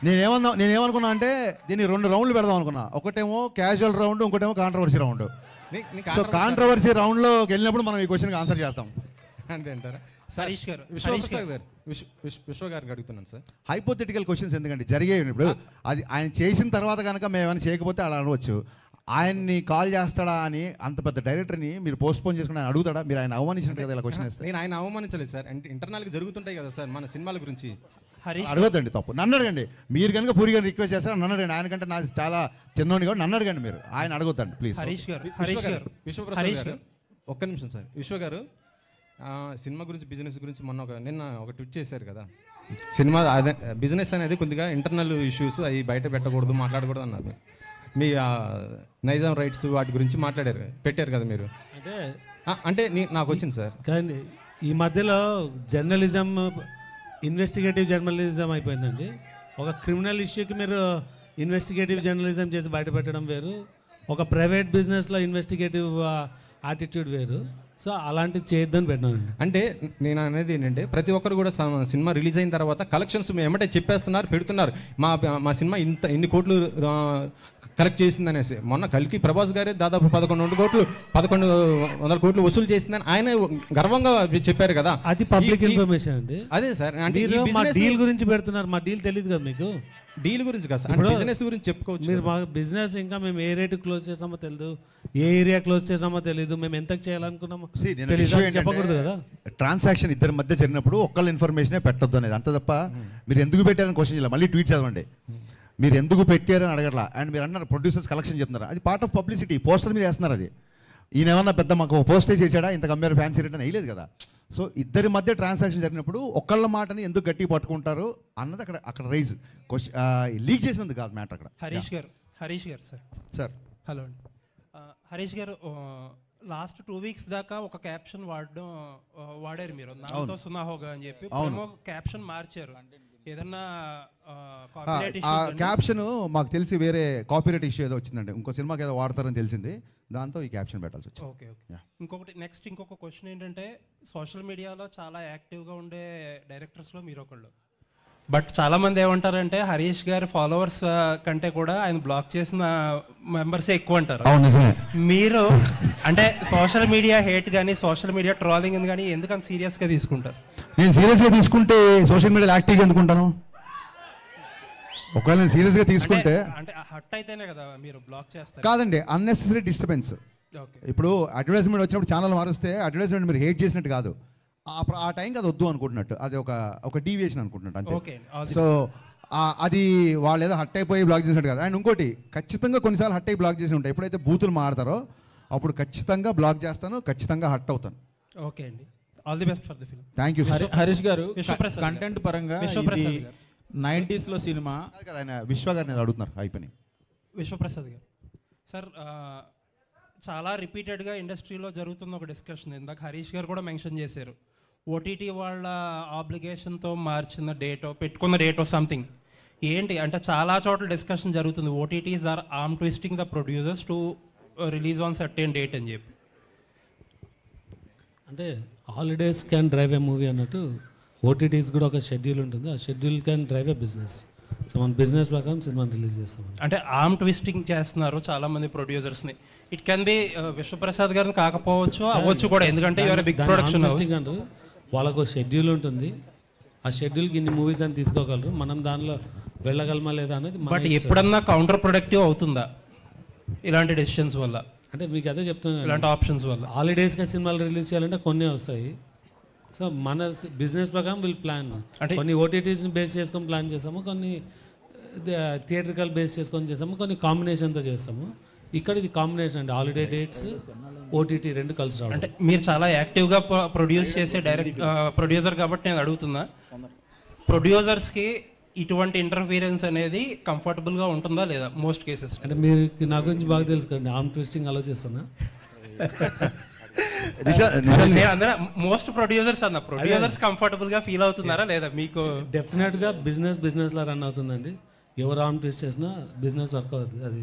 నేనేమనుకున్నా అంటే దీన్ని 2 రౌండ్లు పెడదాం అనుకున్నా. ఒకటేమో క్యాజువల్ రౌండ్, ఇంకోటేమో కాంట్రవర్సీ రౌండ్. సో కాంట్రవర్సీ రౌండ్లోకి వెళ్ళినప్పుడు మనం ఈ క్వశ్చన్కి ఆన్సర్ చేస్తాం. అంతే అంటారా? హరీష్ గారు, విశ్వ గారికి అడుగుతున్నాను సార్. హైపోథెటికల్ క్వశ్చన్స్ ఎందుకంటే జరిగేవి ఇప్పుడు అది ఆయన చేసిన తర్వాత కనుక మేము ఏమైనా చేయకపోతే అలా అనవచ్చు. ఆయన్ని కాల్ చేస్తాడా అని అంత పెద్ద డైరెక్టర్ని మీరు పోస్ట్పోన్ చేసుకుని ఆయన అడుగుతాడా? మీరు ఆయన అవమానించినట్టు కదా ఇలా క్వశ్చన్ వేస్తే. నేను ఆయన అవమానించలేదు సార్. అంటే ఇంటర్నల్గా జరుగుతుంటాయి కదా సార్ మన సినిమాల గురించి. అడగొద్దండి, తప్పు. నన్ను అడగండి. మీరు కనుక పూరి గారిని రిక్వెస్ట్ చేస్తారా నన్ను అడగండి. ఆయనకంటే నాకు చాలా చిన్నోని కూడా నన్ను అడగండి. మీరు ఆయన అడగొద్దండి ప్లీజ్. విశ్వప్రసాద్ గారు ఒక్క నిమిషం సార్. విశ్వ గారు సినిమా గురించి, బిజినెస్ గురించి నిన్న ఒక ట్వీట్ చేశారు కదా. సినిమా అదే బిజినెస్ అనేది కొద్దిగా ఇంటర్నల్ ఇష్యూస్ అవి బయట పెట్టకూడదు, మాట్లాడకూడదు అన్నారు. మీ నైజాం రైట్స్ వాటి గురించి పెట్టారు కదా మీరు. అంటే నాకు వచ్చింది సార్. కానీ ఈ మధ్యలో జర్నలిజం ఇన్వెస్టిగేటివ్ జర్నలిజం అయిపోయిందండి. ఒక క్రిమినల్ ఇష్యూకి మీరు ఇన్వెస్టిగేటివ్ జర్నలిజం చేసి బయట పెట్టడం వేరు, ఒక ప్రైవేట్ బిజినెస్లో ఇన్వెస్టిగేటివ్ యాటిట్యూడ్ వేరు. సో అలాంటివి చేయొద్దని పెట్టినానండి. అంటే నేను అనేది ఏంటంటే ప్రతి ఒక్కరు కూడా సినిమా రిలీజ్ అయిన తర్వాత కలెక్షన్స్ ఏమంటే చెప్పేస్తున్నారు, పెడుతున్నారు. మా సినిమా ఇన్ని కోట్లు కలెక్ట్ చేసిందనేసి. మొన్న కల్కి ప్రభాస్ గారే దాదాపు 1100 కోట్లు వసూలు చేసిందని ఆయన గర్వంగా చెప్పారు కదా. అది పబ్లిక్ ఇన్ఫర్మేషన్ అండి. అదే సార్, అంటే డీల్ గురించి పెడుతున్నారు. మా డీల్ తెలియదు కదా మీకు. డీల్ గురించి కాదు సార్, బిజినెస్ గురించి చెప్పుకోవచ్చు. మీరు మా బిజినెస్ ఇంకా మేము ఏ రేటు క్లోజ్ చేసామో తెలియదు, ఏ ఏరియా క్లోజ్ చేసామో తెలియదు, మేము ఎంత చేయాలనుకున్నామో చెప్పకూడదు కదా. ట్రాన్సాక్షన్ ఇద్దరి మధ్య జరిగినప్పుడు ఒక్కళ్ళ ఇన్ఫర్మేషనే పెట్టొద్దు అనేది అంత తప్ప మీరు ఎందుకు పెట్టారని క్వశ్చన్ చేయాలి. మళ్ళీ ట్వీట్ చదవండి. మీరు ఎందుకు పెట్టారని అడగట్లా. అండ్ మీరు అన్నారు ప్రొడ్యూసర్స్ కలెక్షన్ చెప్తున్నారు, అది పార్ట్ ఆఫ్ పబ్లిసిటీ. పోస్టర్ మీద వేస్తున్నారు. అది ఈయన ఏమన్నా పెద్ద మాకు పోస్టేజ్ చేశాడా, ఇంత కంపేర్ ఫ్యాన్సీ రేట్ అని వేయలేదు కదా. సో ఇద్దరి మధ్య ట్రాన్సాక్షన్ జరిగినప్పుడు ఒక్కళ్ళ మాటని ఎందుకు గట్టిగా పట్టుకుంటారు అన్నది అక్కడ రైజ్ లీక్ చేసినందుకు కాదు మ్యాటర్ అక్కడ. హరీష్ గారు సార్ హలో అండి. హరీష్ గారు లాస్ట్ 2 వీక్స్ దాకా ఒక క్యాప్షన్ వాడారు మీరు, నాతో సునా హోగా అని చెప్పి. క్యాప్షన్ మార్చారు. ఏదన్నా క్యాప్షన్ మాకు తెలిసి వేరే కాపీరైట్ ఇష్యూ ఏదో వచ్చిందండి. ఇంకో సినిమాకి ఏదో వాడతారని తెలిసింది, దాంతో ఈ క్యాప్షన్ పెట్టాల్సి వచ్చింది. ఓకే. ఇంకొక క్వశ్చన్ ఏంటంటే, సోషల్ మీడియాలో చాలా యాక్టివ్గా ఉండే డైరెక్టర్స్లో మీరు ఒకళ్ళు. బట్ చాలామంది ఏమంటారంటే హరీష్ గారి ఫాలోవర్స్ కంటే కూడా ఆయన బ్లాక్ చేసిన మెంబర్సే ఎక్కువ అంటారు. మీరు అంటే సోషల్ మీడియా హేట్ కానీ సోషల్ మీడియా ట్రోలింగ్ కానీ ఎందుకంత సీరియస్గా తీసుకుంటారు? నేను సీరియస్గా తీసుకుంటే సోషల్ మీడియాలో యాక్టివ్గా ఎందుకుంటాను? ఒకవేళ నేను సీరియస్గా తీసుకుంటే అంటే హట్ అయితేనే కదా మీరు బ్లాక్ చేస్తారు. కాదండి, అన్నెసెసరీ డిస్టర్బెన్స్. ఇప్పుడు అడ్వర్టైజ్మెంట్ వచ్చినప్పుడు ఛానల్ మారుస్తే అడ్వర్టైజ్మెంట్ మీరు హేట్ చేసినట్టు కాదు, ఆ టైంకి అది వద్దు అనుకుంటున్నట్టు, అది ఒక డీవియేషన్ అనుకుంటున్నట్టు అంతే. సో అది వాళ్ళు ఏదో హట్ అయిపోయి బ్లాక్ చేసినట్టు కాదు. అండ్ ఇంకోటి, ఖచ్చితంగా కొన్నిసార్లు హట్ అయి బ్లాక్ చేసి ఉంటాయి. ఎప్పుడైతే బూతులు మారుతారో అప్పుడు ఖచ్చితంగా బ్లాక్ చేస్తాను, ఖచ్చితంగా హట్ అవుతాను. ఓకే అండి, all the best for the film. Thank you. Harish గారు కంటెంట్ పరంగా 90s లో సినిమా కదా, ఆయన విశ్వ గారిని అడుగుతున్నారు అయిపోయి. విశ్వప్రసాద్ గారు సార్, చాలా రిపీటెడ్గా ఇండస్ట్రీలో జరుగుతున్న ఒక డిస్కషన్, ఇందాక హరీష్ గారు కూడా మెన్షన్ చేశారు, ఓటీటీ వాళ్ళ ఆబ్లిగేషన్తో మార్చిన డేటో పెట్టుకున్న డేటో సంథింగ్ ఏంటి అంటే చాలా చోట్ల డిస్కషన్ జరుగుతుంది, OTTs are arm twisting the producers to release on certain date అని చెప్పి. అంటే holidays can drive a movie అన్నట్టు ఓటీటీస్ కూడా ఒక షెడ్యూల్ ఉంటుంది, ఆ schedule can drive a business. So మన బిజినెస్ ప్రకారం సినిమాని రిలీజ్ చేస్తాం. అంటే ఆర్మ్ ట్విస్టింగ్ చేస్తున్నారు చాలామంది ప్రొడ్యూసర్స్ని. ఇట్ కెన్ బి విశ్వప్రసాద్ గారిని కాకపోవచ్చు, అవ్వచ్చు కూడా, ఎందుకంటే బిగ్ ప్రొడక్షన్ అంటారు. వాళ్ళకు షెడ్యూల్ ఉంటుంది, ఆ షెడ్యూల్కి ఇన్ని మూవీస్ అని తీసుకోగలరు, మనం దానిలో వెళ్ళగలమా లేదా అనేది. బట్ ఎప్పుడన్నా కౌంటర్ ప్రొడక్టివ్ అవుతుందా ఇలాంటి డెసిషన్స్ వల్ల? అంటే మీకు అదే చెప్తున్నాను, ఇలాంటి ఆప్షన్స్ వల్ల. హాలిడేస్గా సినిమాలు రిలీజ్ చేయాలంటే కొన్ని వస్తాయి. సో మన బిజినెస్ ప్రకారం వీళ్ళు ప్లాన్, కొన్ని ఓటీటీస్ని బేస్ చేసుకొని ప్లాన్ చేస్తాము, కొన్ని థియేట్రికల్ బేస్ చేసుకొని చేస్తాము, కొన్ని కాంబినేషన్తో చేస్తాము. ఇక్కడ ఇది కాంబినేషన్ అండి, హాలిడే డేట్స్ ఓటీటీ రెండు కలిసి రావడం. అంటే మీరు చాలా యాక్టివ్గా ప్రొడ్యూస్ చేసే ప్రొడ్యూసర్ కాబట్టి నేను అడుగుతున్నా, ప్రొడ్యూసర్స్కి ఇటువంటి ఇంటర్ఫీరెన్స్ అనేది కంఫర్టబుల్గా ఉంటుందా లేదా మోస్ట్ కేసెస్? అంటే మీరు నా గురించి బాగా తెలుసు కదండి, ఆర్మ్ ట్విస్టింగ్ అలో చేస్తున్నా. మోస్ట్ ప్రొడ్యూసర్స్ అన్న ప్రొడ్యూసర్స్ కంఫర్టబుల్గా ఫీల్ అవుతున్నారా లేదా మీకు? డెఫినెట్గా బిజినెస్లా రన్ అవుతుందండి. ఎవరు ఆర్మ్ ట్విస్ట్ చేసినా బిజినెస్ వర్క్ అవుతుంది. అది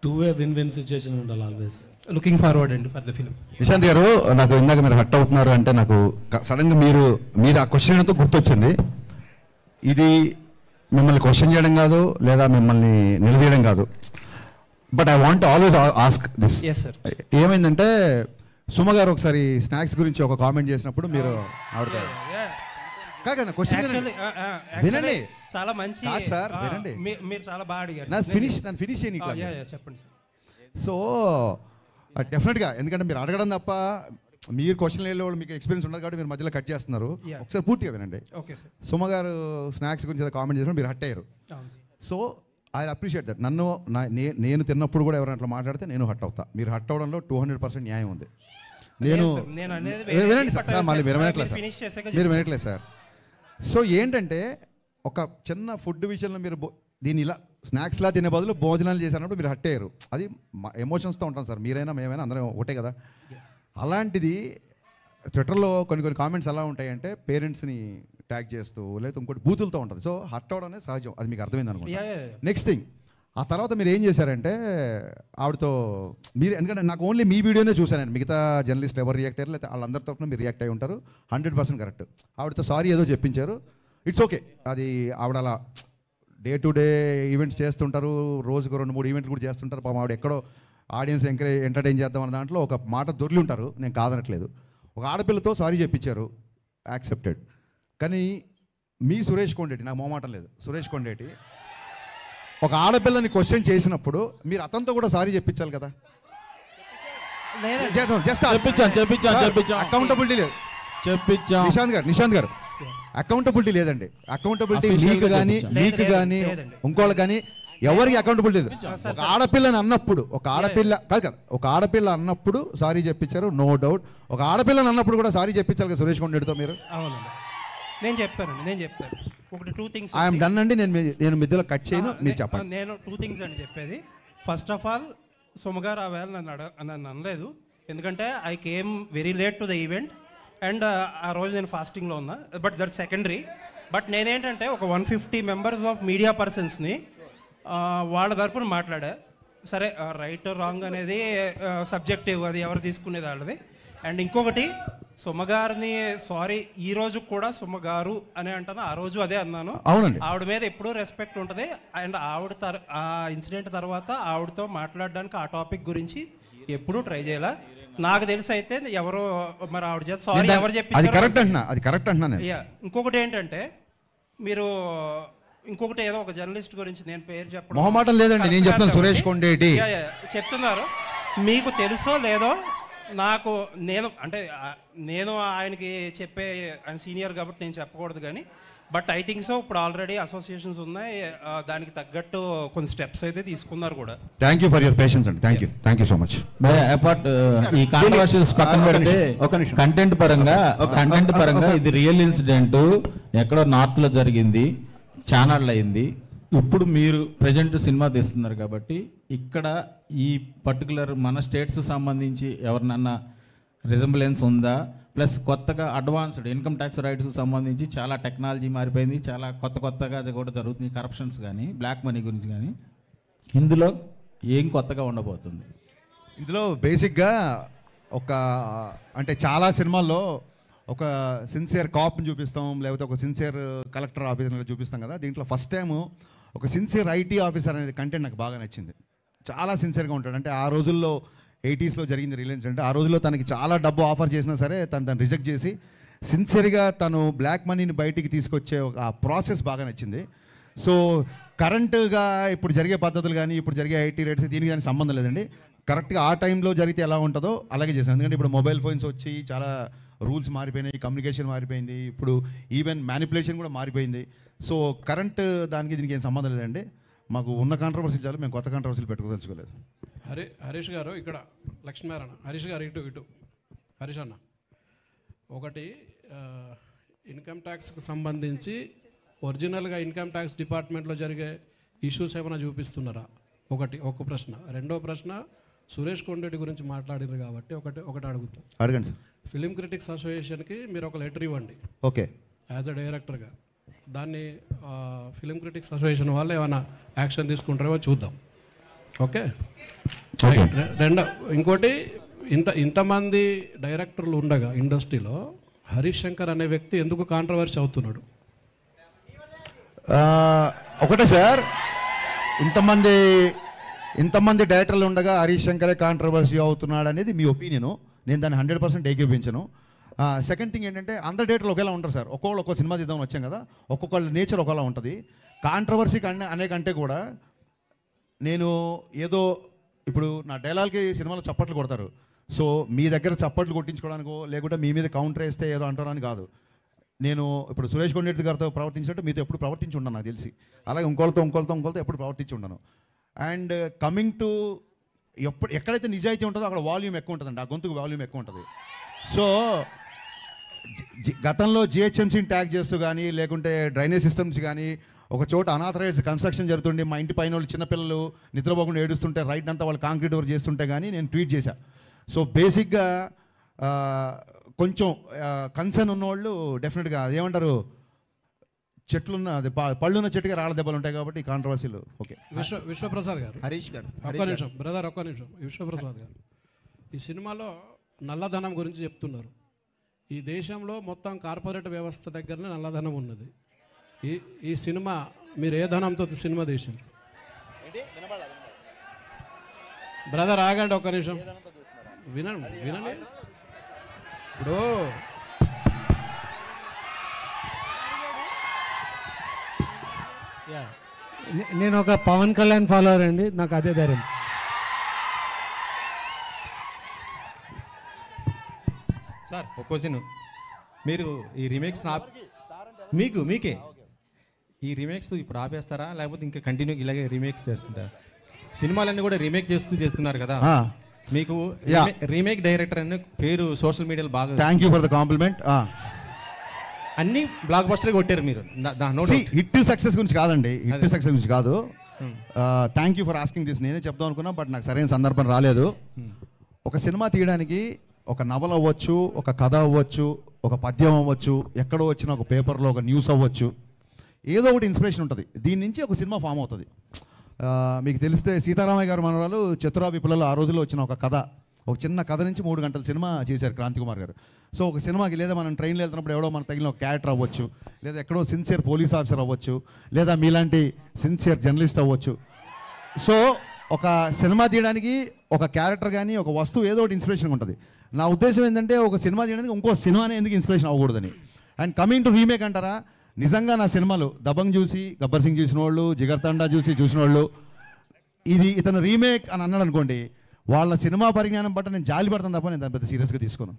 2-way విన్-విన్ సిచ్యువేషన్ ఉండాలి ఆల్వేస్. లుకింగ్ ఫార్వర్డ్ అండి ఫర్ ద ఫిల్మ్. నిశాంత్ గారు, నాకు ఇందాక మీరు హట్ అవుతున్నారు అంటే నాకు సడన్గా మీరు ఆ క్వశ్చన్ అంతా గుర్తొచ్చింది. ఇది మిమ్మల్ని క్వశ్చన్ చేయడం కాదు, లేదా మిమ్మల్ని నిలదీయడం కాదు, but I want always ask this. ఏమైందంటే సుమ గారు ఒకసారి స్నాక్స్ గురించి ఒక కామెంట్ చేసినప్పుడు మీరు ఆవిడ కాదు క్వశ్చన్ వినండి, చాలా మంచి సార్ వినండి, మీరు చాలా బాగా అడిగారు. నన్ను ఫినిష్ చేయని చెప్పండి సార్. సో డెఫినెట్గా, ఎందుకంటే మీరు అడగడం తప్ప మీరు క్వశ్చన్ వెళ్ళేవాళ్ళు మీకు ఎక్స్పీరియన్స్ ఉండదు కాబట్టి మీరు మధ్యలో కట్ చేస్తున్నారు. ఒకసారి పూర్తిగా వినండి. సుమ గారు స్నాక్స్ గురించి కామెంట్ చేసినప్పుడు మీరు హట్ అయ్యారు. So I appreciate that. నేను తిన్నప్పుడు కూడా ఎవరైనా అట్లా మాట్లాడితే నేను హట్ అవుతా. మీరు హట్ అవడంలో 200% న్యాయం ఉంది. వినండి సార్, మళ్ళీ మీరు వినట్లేదు సార్. సో ఏంటంటే ఒక చిన్న ఫుడ్ విషయంలో మీరు దీన్ని ఇలా స్నాక్స్లా తినే బదులు భోజనాలు చేసినప్పుడు మీరు హట్ అయ్యారు. అది ఎమోషన్స్తో ఉంటాం సార్, మీరైనా మేమైనా అందరం ఒకటే కదా. అలాంటిది ట్విట్టర్లో కొన్ని కామెంట్స్ ఎలా ఉంటాయంటే పేరెంట్స్ని ట్యాగ్ చేస్తూ లేకపోతే ఇంకోటి బూతులతో ఉంటుంది. సో హట్ అవడం అనేది సహజం, అది మీకు అర్థమైంది అనుకుంటా. నెక్స్ట్ థింగ్, ఆ తర్వాత మీరు ఏం చేశారంటే ఆవిడతో మీరు, ఎందుకంటే నాకు ఓన్లీ మీ వీడియోనే చూశాను, మిగతా జర్నలిస్ట్ ఎవరు రియాక్ట్ అయ్యారు లేకపోతే వాళ్ళందరి తరఫున మీరు రియాక్ట్ అయ్యి ఉంటారు. 100% కరెక్ట్. ఆవిడతో సారీ ఏదో చెప్పించారు, ఇట్స్ ఓకే. అది ఆవిడ అలా డే టు డే ఈవెంట్స్ చేస్తుంటారు, రోజుకు 2-3 ఈవెంట్లు కూడా చేస్తుంటారు. పాపం ఆవిడ ఎక్కడో ఆడియన్స్ ఎంటర్టైన్ చేద్దాం అన్న దాంట్లో ఒక మాట దొరికి ఉంటారు, నేను కాదనట్లేదు. ఒక ఆడపిల్లతో సారీ చెప్పించారు, యాక్సెప్టెడ్. కానీ మీ సురేష్ కొండేటి, నాకు మొహమాటం లేదు, సురేష్ కొండేటి ఒక ఆడపిల్లని క్వశ్చన్ చేసినప్పుడు మీరు అతనితో కూడా సారీ చెప్పించాలి కదా. అకౌంటబిలిటీ లేదు. నిశాంత్ గారు అకౌంటబిలిటీ లేదండి. అకౌంటబిలిటీ మీకు కానీ ఇంకోళ్ళకి కానీ ఎవరికి అకౌంటబిలిటీ లేదు. ఒక ఆడపిల్లని అన్నప్పుడు ఒక ఆడపిల్ల అన్నప్పుడు సారీ చెప్పించారు, నో డౌట్. ఒక ఆడపిల్లని అన్నప్పుడు కూడా సారీ చెప్పించాలి కదా సురేష్ కొండేటితో మీరు. అవునండి, నేను చెప్తాను. ఒకటి 2 things ఐఎమ్ డన్ అండి, నేను మధ్యలో కట్ చేయను, మీరు చెప్పండి. నేను 2 things అండి చెప్పేది. ఫస్ట్ ఆఫ్ ఆల్ సుమగారు ఆ వేళ నన్ను అనలేదు, ఎందుకంటే I came very late to the event and ఆ రోజు నేను ఫాస్టింగ్లో ఉన్నా. But that secondary. బట్ నేనేంటంటే ఒక 150 మెంబర్స్ ఆఫ్ మీడియా పర్సన్స్ని వాళ్ళ తరపున మాట్లాడా. సరే, రైట్ రాంగ్ అనేది సబ్జెక్టివ్, అది ఎవరు తీసుకునేది వాళ్ళది. అండ్ ఇంకొకటి, సుమగారిని సారీ ఈ రోజు కూడా సుమగారు అని అంటాను, ఆ రోజు అదే అన్నాను. అవునండి, ఆవిడ మీద ఎప్పుడూ రెస్పెక్ట్ ఉంటుంది. అండ్ ఆ ఇన్సిడెంట్ తర్వాత ఆవిడతో మాట్లాడడానికి ఆ టాపిక్ గురించి ఎప్పుడూ ట్రై చేయాల. నాకు తెలిసి అయితే ఎవరో మరి ఆవిడ చేత సారీ ఎవరు చెప్పి. ఇంకొకటి ఏంటంటే, మీరు ఇంకొకటి ఏదో ఒక జర్నలిస్ట్ గురించి నేను పేరు చెప్పడం మొహమాటం లేదండి, నేను చెప్తాను, సురేష్ కొండేటి చెప్తున్నారు. మీకు తెలుసో లేదో నాకు, నేను ఆయనకి చెప్పే, ఆయన సీనియర్ కాబట్టి నేను చెప్పకూడదు కానీ, బట్ ఐ థింక్ సో ఇప్పుడు ఆల్రెడీ అసోసియేషన్స్ ఉన్నాయి, దానికి తగ్గట్టు కొన్ని స్టెప్స్ అయితే తీసుకున్నారు కూడా. Thank you for your patience అండి. Thank you so much. Apart ఈ కాంట్రవర్షియల్స్ పక్కన పెడితే కంటెంట్ పరంగా ఇది రియల్ ఇన్సిడెంట్, ఎక్కడో నార్త్లో జరిగింది, ఛానల్ అయింది. ఇప్పుడు మీరు ప్రజెంట్ సినిమా తీస్తున్నారు కాబట్టి ఇక్కడ ఈ పర్టికులర్ మన స్టేట్స్ సంబంధించి ఎవరినన్నా రిజంబులెన్స్ ఉందా? ప్లస్ కొత్తగా అడ్వాన్స్డ్ ఇన్కమ్ ట్యాక్స్ రైట్స్ సంబంధించి చాలా టెక్నాలజీ మారిపోయింది, చాలా కొత్తగా కూడా జరుగుతుంది, కరప్షన్స్ కానీ బ్లాక్ మనీ గురించి కానీ. ఇందులో ఏం కొత్తగా ఉండబోతుంది? ఇందులో బేసిక్గా అంటే చాలా సినిమాల్లో ఒక సిన్సియర్ కాప్ని చూపిస్తాం, లేకపోతే ఒక సిన్సియర్ కలెక్టర్ ఆఫీసర్ని చూపిస్తాం కదా. దీంట్లో ఫస్ట్ టైము ఒక సిన్సియర్ ఐటీ ఆఫీసర్ అనేది కంటెంట్ నాకు బాగా నచ్చింది. చాలా సిన్సియర్గా ఉంటాడు. అంటే ఆ రోజుల్లో 80s జరిగింది రిలయన్స్ అంటే, ఆ రోజుల్లో తనకి చాలా డబ్బు ఆఫర్ చేసినా సరే తను రిజెక్ట్ చేసి సిన్సియర్గా తను బ్లాక్ మనీని బయటికి తీసుకొచ్చే ఆ ప్రాసెస్ బాగా నచ్చింది. సో కరెంటుగా ఇప్పుడు జరిగే పద్ధతులు కానీ ఇప్పుడు జరిగే ఐటీ రేట్స్ దీనికి కానీ సంబంధం లేదండి. కరెక్ట్గా ఆ టైంలో జరిగితే ఎలా ఉంటుందో అలాగే చేశాను. ఎందుకంటే ఇప్పుడు మొబైల్ ఫోన్స్ వచ్చి చాలా రూల్స్ మారిపోయినాయి, కమ్యూనికేషన్ మారిపోయింది, ఇప్పుడు ఈవెన్ మ్యానిపులేషన్ కూడా మారిపోయింది. సో కరెంట్ దానికి దీనికి ఏం సంబంధం లేదండి. మాకు ఉన్న కాంట్రవర్సీ చాలు, మేము కొత్త కాంట్రవర్సీలు పెట్టుకోదలుచుకోలేదు. హరీష్ గారు ఇక్కడ లక్ష్మీనారాయణ, హరీష్ గారు ఇటు హరీష్ అన్న, ఒకటి ఇన్కమ్ ట్యాక్స్కి సంబంధించి ఒరిజినల్గా ఇన్కమ్ ట్యాక్స్ డిపార్ట్మెంట్లో జరిగే ఇష్యూస్ ఏమైనా చూపిస్తున్నారా? ఒక ప్రశ్న. రెండో ప్రశ్న, సురేష్ కొండేటి గురించి మాట్లాడారు కాబట్టి ఒకటి అడుగుతాం. అడగండి సార్. ఫిలిం క్రిటిక్స్ అసోసియేషన్కి మీరు ఒక లెటర్ ఇవ్వండి. ఓకే. యాజ్ అ డైరెక్టర్గా దాన్ని ఫిలిం క్రిటిక్స్ అసోసియేషన్ వాళ్ళు ఏమైనా యాక్షన్ తీసుకుంటారేమో చూద్దాం. ఓకే. ఇంకోటి ఇంతమంది డైరెక్టర్లు ఉండగా ఇండస్ట్రీలో హరీష్ శంకర్ అనే వ్యక్తి ఎందుకు కాంట్రవర్సీ అవుతున్నాడు? ఒకటే సార్, ఇంతమంది డైరెక్టర్లు ఉండగా హరీష్ శంకరే కాంట్రవర్సీ అవుతున్నాడు అనేది మీ ఒపీనియను. నేను దాన్ని 100% ఏకీపించను. సెకండ్ థింగ్ ఏంటంటే అందరు డైరెక్టర్లు ఒకేలా ఉంటారు సార్. ఒక్కొక్కళ్ళు ఒక్కో సినిమా తీద్దామని వచ్చాం కదా, ఒక్కొక్కళ్ళ నేచర్ ఒకలా ఉంటుంది. కాంట్రవర్సీ అనే కంటే కూడా నేను ఏదో ఇప్పుడు నా డైలాగ్కి సినిమాలో చప్పట్లు కొడతారు, సో మీ దగ్గర చప్పట్లు కొట్టించుకోవడానికో లేకుంటే మీ మీద కౌంటర్ వేస్తే ఏదో అంటారని కాదు. నేను ఇప్పుడు సురేష్ కొండరెడ్డి గారితో ప్రవర్తించినట్టు మీతో ఎప్పుడు ప్రవర్తించి ఉన్నాను నాకు తెలిసి, అలాగే ఇంకోళ్ళతో ఎప్పుడు ప్రవర్తించి ఉన్నాను. అండ్ కమింగ్ టు ఎక్కడైతే నిజాయితీ ఉంటుందో అక్కడ వాల్యూమ్ ఎక్కువ ఉంటుందండి, ఆ గొంతుకు వాల్యూమ్ ఎక్కువ ఉంటుంది. సో గతంలో జిహెచ్ఎంసీని ట్యాగ్ చేస్తూ కానీ లేకుంటే డ్రైనేజ్ సిస్టమ్స్ కానీ ఒక చోట అనాథరైజ్ కన్స్ట్రక్షన్ జరుగుతుండే, మా ఇంటి పైన వాళ్ళు చిన్నపిల్లలు నిద్రపోకుండా ఏడుస్తుంటే రైట్ అంతా వాళ్ళు కాంక్రీట్ వర్క్ చేస్తుంటే కానీ నేను ట్వీట్ చేశాను. సో బేసిక్గా కొంచెం కన్సర్న్ ఉన్నవాళ్ళు డెఫినెట్గా అదేమంటారు, చెట్లున్న అది పళ్ళున్న చెట్టుగా రాళ్ళ దెబ్బలు ఉంటాయి కాబట్టి ఈ కాంట్రవర్సీలు. ఓకే. విశ్వప్రసాద్ గారు, హరీష్ గారు ఒక్క నిమిషం బ్రదర్, ఒక్క నిమిషం. విశ్వప్రసాద్ గారు, ఈ సినిమాలో నల్లధనం గురించి చెప్తున్నారు. ఈ దేశంలో మొత్తం కార్పొరేట్ వ్యవస్థ దగ్గరనే నల్లధనం ఉన్నది. ఈ సినిమా మీరు ఏ ధనంతో సినిమా తీసిండ్రు? బ్రదర్ ఆగండి ఒక్క నిమిషం, వినండి. ఇప్పుడు నేను ఒక పవన్ కళ్యాణ్ ఫాలోవర్ అండి, నాకు అదే ధైర్యం. సార్ ఒక క్వశ్చన్, మీరు ఈ రీమేక్స్ మీకే ఈ రీమేక్స్ ఇప్పుడు ఆపేస్తారా లేకపోతే ఇంకా కంటిన్యూ ఇలాగే రీమేక్స్ చేస్తుంటారా? సినిమాలన్నీ కూడా రీమేక్ చేస్తున్నారు కదా, మీకు రీమేక్ డైరెక్టర్ అనే పేరు సోషల్ మీడియాలో బాగా. Thank you for the complement. అన్ని బ్లాక్ బస్టర్ కొట్టారు మీరు. హిట్ సక్సెస్ గురించి కాదండి, హిట్ సక్సెస్ గురించి కాదు. Thank you for asking this. నేనే చెప్దాం అనుకున్నా బట్ నాకు సరైన సందర్భం రాలేదు. ఒక సినిమా తీయడానికి ఒక నవల అవ్వచ్చు, ఒక కథ అవ్వచ్చు, ఒక పద్యం అవ్వచ్చు, ఎక్కడో వచ్చిన ఒక పేపర్లో ఒక న్యూస్ అవ్వచ్చు, ఏదో ఒకటి ఇన్స్పిరేషన్ ఉంటుంది. దీని నుంచి ఒక సినిమా ఫామ్ అవుతుంది. మీకు తెలిస్తే సీతారామయ్య గారు మనవరాలు చతురా విప్లవాలు ఆ రోజుల్లో వచ్చిన ఒక కథ, ఒక చిన్న కథ నుంచి 3 గంటల సినిమా చేశారు క్రాంతి కుమార్ గారు. సో ఒక సినిమాకి లేదా మనం ట్రైన్లో వెళ్తున్నప్పుడు ఎవడో మనకు తగిలిన ఒక క్యారెక్టర్ అవ్వచ్చు, లేదా ఎక్కడో సిన్సియర్ పోలీస్ ఆఫీసర్ అవ్వచ్చు, లేదా మీలాంటి సిన్సియర్ జర్నలిస్ట్ అవ్వచ్చు. సో ఒక సినిమా తీయడానికి ఒక క్యారెక్టర్ కానీ ఒక వస్తువు ఏదో ఒకటి ఇన్స్పిరేషన్ ఉంటుంది. నా ఉద్దేశం ఏంటంటే ఒక సినిమా తీయడానికి ఇంకో సినిమానే ఎందుకు ఇన్స్పిరేషన్ అవ్వకూడదని. అండ్ కమింగ్ టు రీమేక్ అంటారా, నిజంగా నా సినిమాలు దబంగ్ చూసి గబ్బర్ సింగ్ చూసిన వాళ్ళు, జిగర్ తండా చూసిన వాళ్ళు ఇతను రీమేక్ అని అన్నాడు అనుకోండి, వాళ్ళ సినిమా పరిజ్ఞానం బట్టి నేను జాలి పడతాను తప్ప నేను దాన్ని పెద్ద సీరియస్గా తీసుకోను.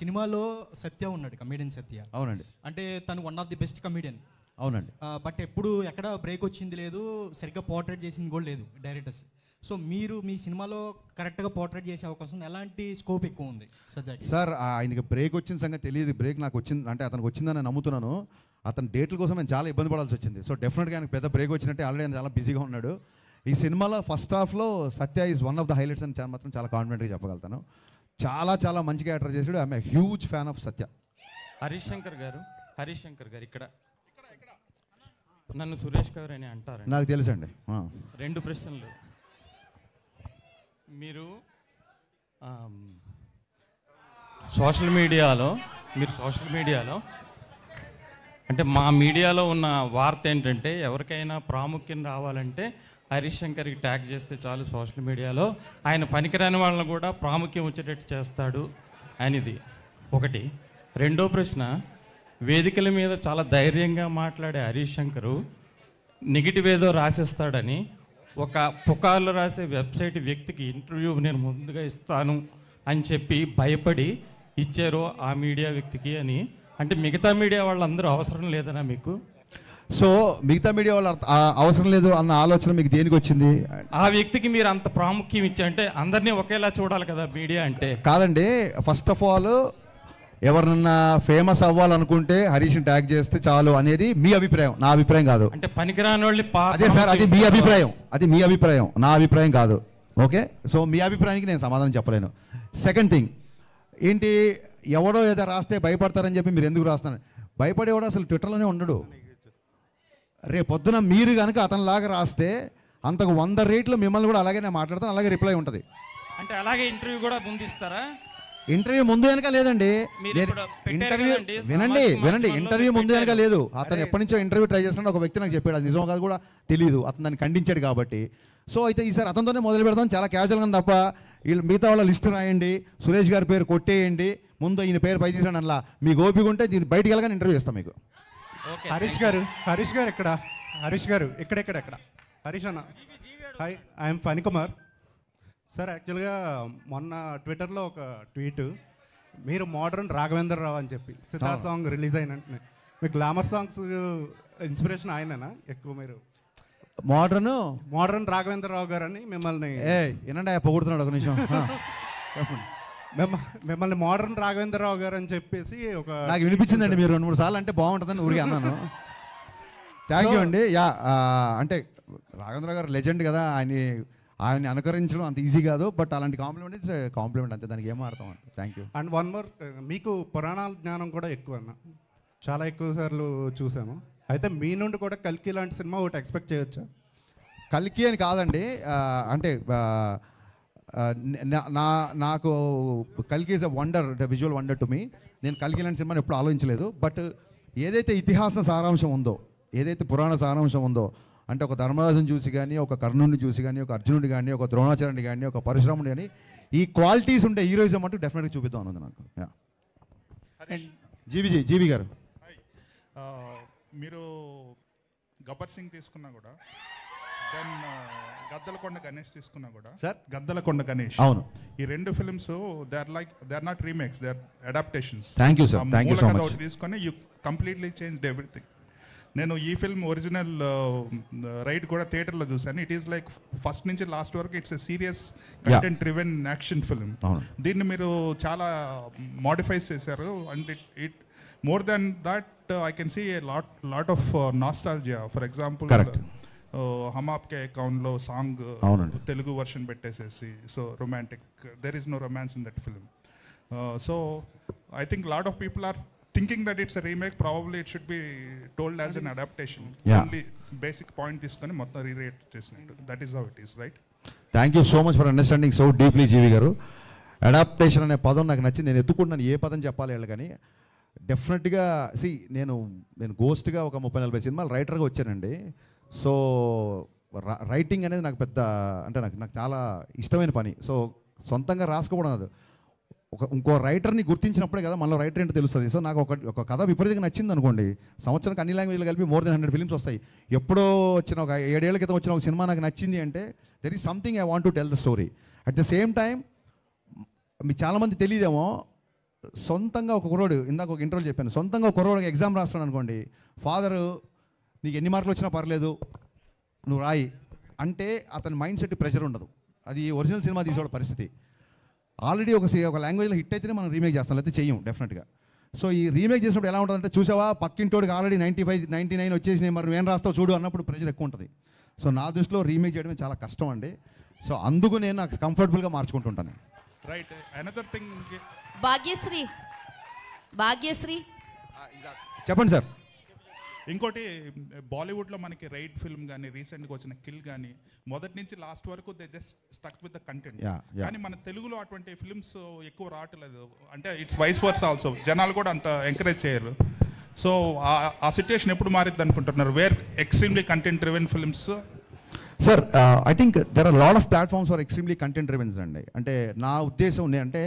సినిమాలో సత్య ఉన్నాడు, కమేడియన్ సత్య. అవునండి. అంటే తను one of the best comedian. అవునండి. బట్ ఎప్పుడు ఎక్కడ బ్రేక్ వచ్చింది లేదు, సరిగ్గా పోర్ట్రేట్ చేసింది కూడా లేదు డైరెక్టర్స్. సో మీరు మీ సినిమాలో కరెక్ట్గా పోర్ట్రేట్ చేసే అవకాశం ఎలాంటి స్కోప్ ఎక్కువ ఉంది సార్? ఆయనకి బ్రేక్ వచ్చిన సంగతి తెలియదు. బ్రేక్ నాకు వచ్చింది అంటే అతనికి వచ్చిందని నమ్ముతున్నాను. అతని డేట్ల కోసం నేను చాలా ఇబ్బంది పడాల్సి వచ్చింది. సో డెఫినెట్గా ఆయనకు పెద్ద బ్రేక్ వచ్చినట్టే, ఆల్రెడీ ఆయన చాలా బిజీగా ఉన్నాడు. ఈ సినిమాలో ఫస్ట్ హాఫ్లో Satya is one of the highlights అని మాత్రం చాలా కాన్ఫిడెంట్గా చెప్పగలుగుతాను. చాలా మంచి క్యారెక్టర్ చేసాడు. I'm a huge fan of Satya. Harish Shankar garu ఇక్కడ నన్ను సురేష్ గారు అని అంటారు. నాకు తెలుసండి. 2 ప్రశ్నలు. మీరు సోషల్ మీడియాలో అంటే మా మీడియాలో ఉన్న వార్త ఏంటంటే ఎవరికైనా ప్రాముఖ్యం రావాలంటే హరీష్ శంకర్కి ట్యాగ్ చేస్తే చాలు సోషల్ మీడియాలో, ఆయన పనికిరాని వాళ్ళని కూడా ప్రాముఖ్యం వచ్చేటట్టు చేస్తాడు అనేది ఒకటి. రెండో ప్రశ్న, వేదికల మీద చాలా ధైర్యంగా మాట్లాడే హరీష్ శంకరు నెగిటివ్ ఏదో రాసేస్తాడని ఒక పుకార్లు రాసే వెబ్సైట్ వ్యక్తికి ఇంటర్వ్యూ నేను ముందుగా ఇస్తాను అని చెప్పి భయపడి ఇచ్చారు ఆ మీడియా వ్యక్తికి అని. అంటే మిగతా మీడియా వాళ్ళందరూ అవసరం లేదనా మీకు? సో మిగతా మీడియా వాళ్ళు అవసరం లేదు అన్న ఆలోచన మీకు దేనికి వచ్చింది? ఆ వ్యక్తికి మీరు అంత ప్రాముఖ్యం ఇచ్చా అంటే అందరినీ ఒకేలా చూడాలి కదా మీడియా అంటే. కాదండి, ఫస్ట్ ఆఫ్ ఆల్ ఎవరినన్నా ఫేమస్ అవ్వాలనుకుంటే హరీష్ని ట్యాగ్ చేస్తే చాలు అనేది మీ అభిప్రాయం, నా అభిప్రాయం కాదు. అంటే పనికిరాని వాళ్ళు అదే సార్, అది మీ అభిప్రాయం, నా అభిప్రాయం కాదు. ఓకే, సో మీ అభిప్రాయానికి నేను సమాధానం చెప్పలేను. సెకండ్ థింగ్ ఏంటి, ఎవడో ఏదో రాస్తే భయపడతారని చెప్పి మీరు ఎందుకు రాస్తున్నారు? భయపడేవాడు అసలు ట్విట్టర్లోనే ఉండడు. రేపు పొద్దున మీరు కనుక అతనిలాగా రాస్తే అంతకు 100 రేట్లు మిమ్మల్ని కూడా అలాగే నేను మాట్లాడతాను, అలాగే రిప్లై ఉంటుంది. అంటే అలాగే ఇంటర్వ్యూ కూడా ముందిస్తారా? ఇంటర్వ్యూ ముందు వెనక లేదండి. ఇంటర్వ్యూ వినండి, ఇంటర్వ్యూ ముందు వెనక లేదు. అతను ఎప్పటి నుంచో ఇంటర్వ్యూ ట్రై చేస్తున్నాడు. ఒక వ్యక్తి నాకు చెప్పాడు, అది నిజం కాదు కూడా తెలియదు. అతను దాన్ని ఖండించాడు కాబట్టి. సో అయితే ఈసారి అతనితోనే మొదలు పెడతాం, చాలా క్యాజువల్గా తప్ప వీళ్ళు మిగతా వాళ్ళ లిస్టు రాయండి, సురేష్ గారి పేరు కొట్టేయండి, ముందు ఈయన పేరు పై తీసాడు అలా. మీకు ఓపిక ఉంటే దీన్ని బయటికి వెళ్ళగానే ఇంటర్వ్యూ ఇస్తాం మీకు. హరీష్ గారు ఇక్కడ, హరీష్ గారు ఇక్కడ హరీష్ అన్న. Hi, I'm Phanikumar sir. యాక్చువల్గా మొన్న ట్విట్టర్లో ఒక ట్వీట్, మీరు మోడర్న్ రాఘవేంద్రరావు అని చెప్పి సితార్ సాంగ్ రిలీజ్ అయిన వెంటనే మీ గ్లామర్ సాంగ్స్ ఇన్స్పిరేషన్ ఆయననా ఎక్కువ? మీరు మోడర్న్ రాఘవేంద్రరావు గారు అని మిమ్మల్ని ఏనండి పొగుడుతున్నాడు ఒక నిమిషం. మిమ్మల్ని మోడర్న్ రాఘవేంద్రరావు గారు అని చెప్పేసి ఒక నాకు వినిపించిందండి. మీరు 2-3 సార్లు అంటే బాగుంటుందని ఊరికి అన్నాను. థ్యాంక్ యూ అండి. యా, అంటే రాఘవేంద్ర గారు లెజెండ్ కదా, ఆయన్ని అనుకరించడం అంత ఈజీ కాదు. బట్ అలాంటి కాంప్లిమెంట్ అంతే, దానికి ఏమో అర్థం అండి. Thank you. And one more, మీకు పురాణాల జ్ఞానం కూడా ఎక్కువ అన్న, చాలా ఎక్కువ సార్లు చూసాము. అయితే మీ నుండి కూడా కల్కి లాంటి సినిమా ఒకటి ఎక్స్పెక్ట్ చేయొచ్చా? కల్కి అని కాదండి, అంటే నాకు కల్కి is a wonder, visual wonder to me. నేను కల్కి లాంటి సినిమాని ఎప్పుడు ఆలోచించలేదు. బట్ ఏదైతే ఇతిహాస సారాంశం ఉందో, ఏదైతే పురాణ సారాంశం ఉందో, అంటే ఒక ధర్మరాజుని చూసి కానీ, ఒక కర్ణుడిని చూసి కానీ, ఒక అర్జునుడి కానీ, ఒక ద్రోణాచార్యుని కానీ, ఒక పరశురాముడి కానీ, ఈ క్వాలిటీస్ ఉండే హీరోయిజం అంటూ డెఫినెట్గా చూపిద్దాం అన్నది నాకు. జీవి గారు, మీరు గబ్బర్ సింగ్ తీసుకున్నా కూడా, దెన్ గద్దలకొండ గణేష్ తీసుకున్నా కూడా, గద్దలకొండ గణేష్, అవును, ఈ 2 films they are not remakes, they are adaptations. Thank you sir, thank you so much. తీసుకొని యూ కంప్లీట్లీ చేంజ్డ్ ఎవ్రీథింగ్. నేను ఈ ఫిల్మ్ ఒరిజినల్ రైడ్ కూడా థియేటర్లో చూశాను. ఇట్ ఈస్ లైక్ ఫస్ట్ నుంచి లాస్ట్ వరకు it's a serious content driven action film. దీన్ని మీరు చాలా మోడిఫైస్ చేశారు. And it more than that I can see a lot of nostalgia. For example Hum Aapke అకౌంట్లో సాంగ్ తెలుగు వర్షన్ పెట్టేసేసి, so romantic, there is no romance in that film. So I think lot of people are thinking that it's a remake. Probably it should be told as an adaptation. Only basic point తీసుకొని మొత్తం రీరేట్ చేసినట్టు. That is how it is, right? Thank you so much for understanding so deeply GV garu. Adaptation అనే పదం నాకు నచ్చింది. నేను ఎత్తుకుంటున్నాను ఏ పదం చెప్పాలి వీళ్ళు కానీ. డెఫినెట్గా నేను గోస్ట్గా ఒక 30-40 సినిమాలు రైటర్గా వచ్చానండి. సో రైటింగ్ అనేది నాకు పెద్ద, అంటే నాకు చాలా ఇష్టమైన పని. సో సొంతంగా రాసుకోవడం అది ఇంకో రైటర్ని గుర్తించినప్పుడే కదా మనలో రైటర్ ఏంటో తెలుస్తుంది. సో నాకు ఒక కథ విపరీతంగా నచ్చింది అనుకోండి, సంవత్సరానికి అన్ని లాంగ్వేజ్లు కలిపి మోర్ దెన్ 100 ఫిల్మ్స్ వస్తాయి. ఎప్పుడో వచ్చిన ఒక 7 ఏళ్ల క్రితం వచ్చిన ఒక సినిమా నాకు నచ్చింది అంటే there is something I want to tell the story. At the same time మీకు చాలామంది తెలియదేమో, సొంతంగా ఒక కుర్రోడు, ఇందాక ఒక ఇంటర్వ్యూ చెప్పాను, సొంతంగా ఒక కుర్రోడికి ఎగ్జామ్ రాస్తాడు అనుకోండి, ఫాదరు నీకు ఎన్ని మార్కులు వచ్చినా పర్లేదు నువ్వు రాయి అంటే అతని మైండ్ సెట్ ప్రెషర్ ఉండదు. అది ఒరిజినల్ సినిమా తీసేవాడు పరిస్థితి. ఆల్రెడీ ఒక లాంగ్వేజ్లో హిట్ అయితేనే మనం రీమేక్ చేస్తాం, లేకపోతే చెయ్యం డెఫినెట్గా. సో ఈ రీమేక్ చేసినప్పుడు ఎలా ఉంటుందంటే, చూసావా పక్కింటోడికి ఆల్రెడీ 95, 99 వచ్చేసినాయి, మరి నువ్వేం రాస్తావు చూడు అన్నప్పుడు ప్రెషర్ ఎక్కువ ఉంటుంది. సో నా దృష్టిలో రీమేక్ చేయడమే చాలా కష్టం అండి. సో అందుకు నేను నాకు కంఫర్టబుల్గా మార్చుకుంటుంటాను. రైట్. అనదర్ థింగ్, భాగ్యశ్రీ చెప్పండి సార్. ఇంకోటి, బాలీవుడ్లో మనకి రైడ్ ఫిల్మ్ కానీ, రీసెంట్గా వచ్చిన కిల్ కానీ, మొదటి నుంచి లాస్ట్ వరకు they just stuck with the content. కానీ మన తెలుగులో అటువంటి ఫిల్మ్స్ ఎక్కువ రావట్లేదు. అంటే ఇట్స్ వైస్ వర్స్ ఆల్సో. జనాలు కూడా అంత ఎంకరేజ్ చేయరు. సో ఆ సిచ్యుయేషన్ ఎప్పుడు మారిద్ది అనుకుంటున్నారు? Where extremely content driven films. Sir I think there are lot of platforms for extremely content drivens అండి. అంటే నా ఉద్దేశం అంటే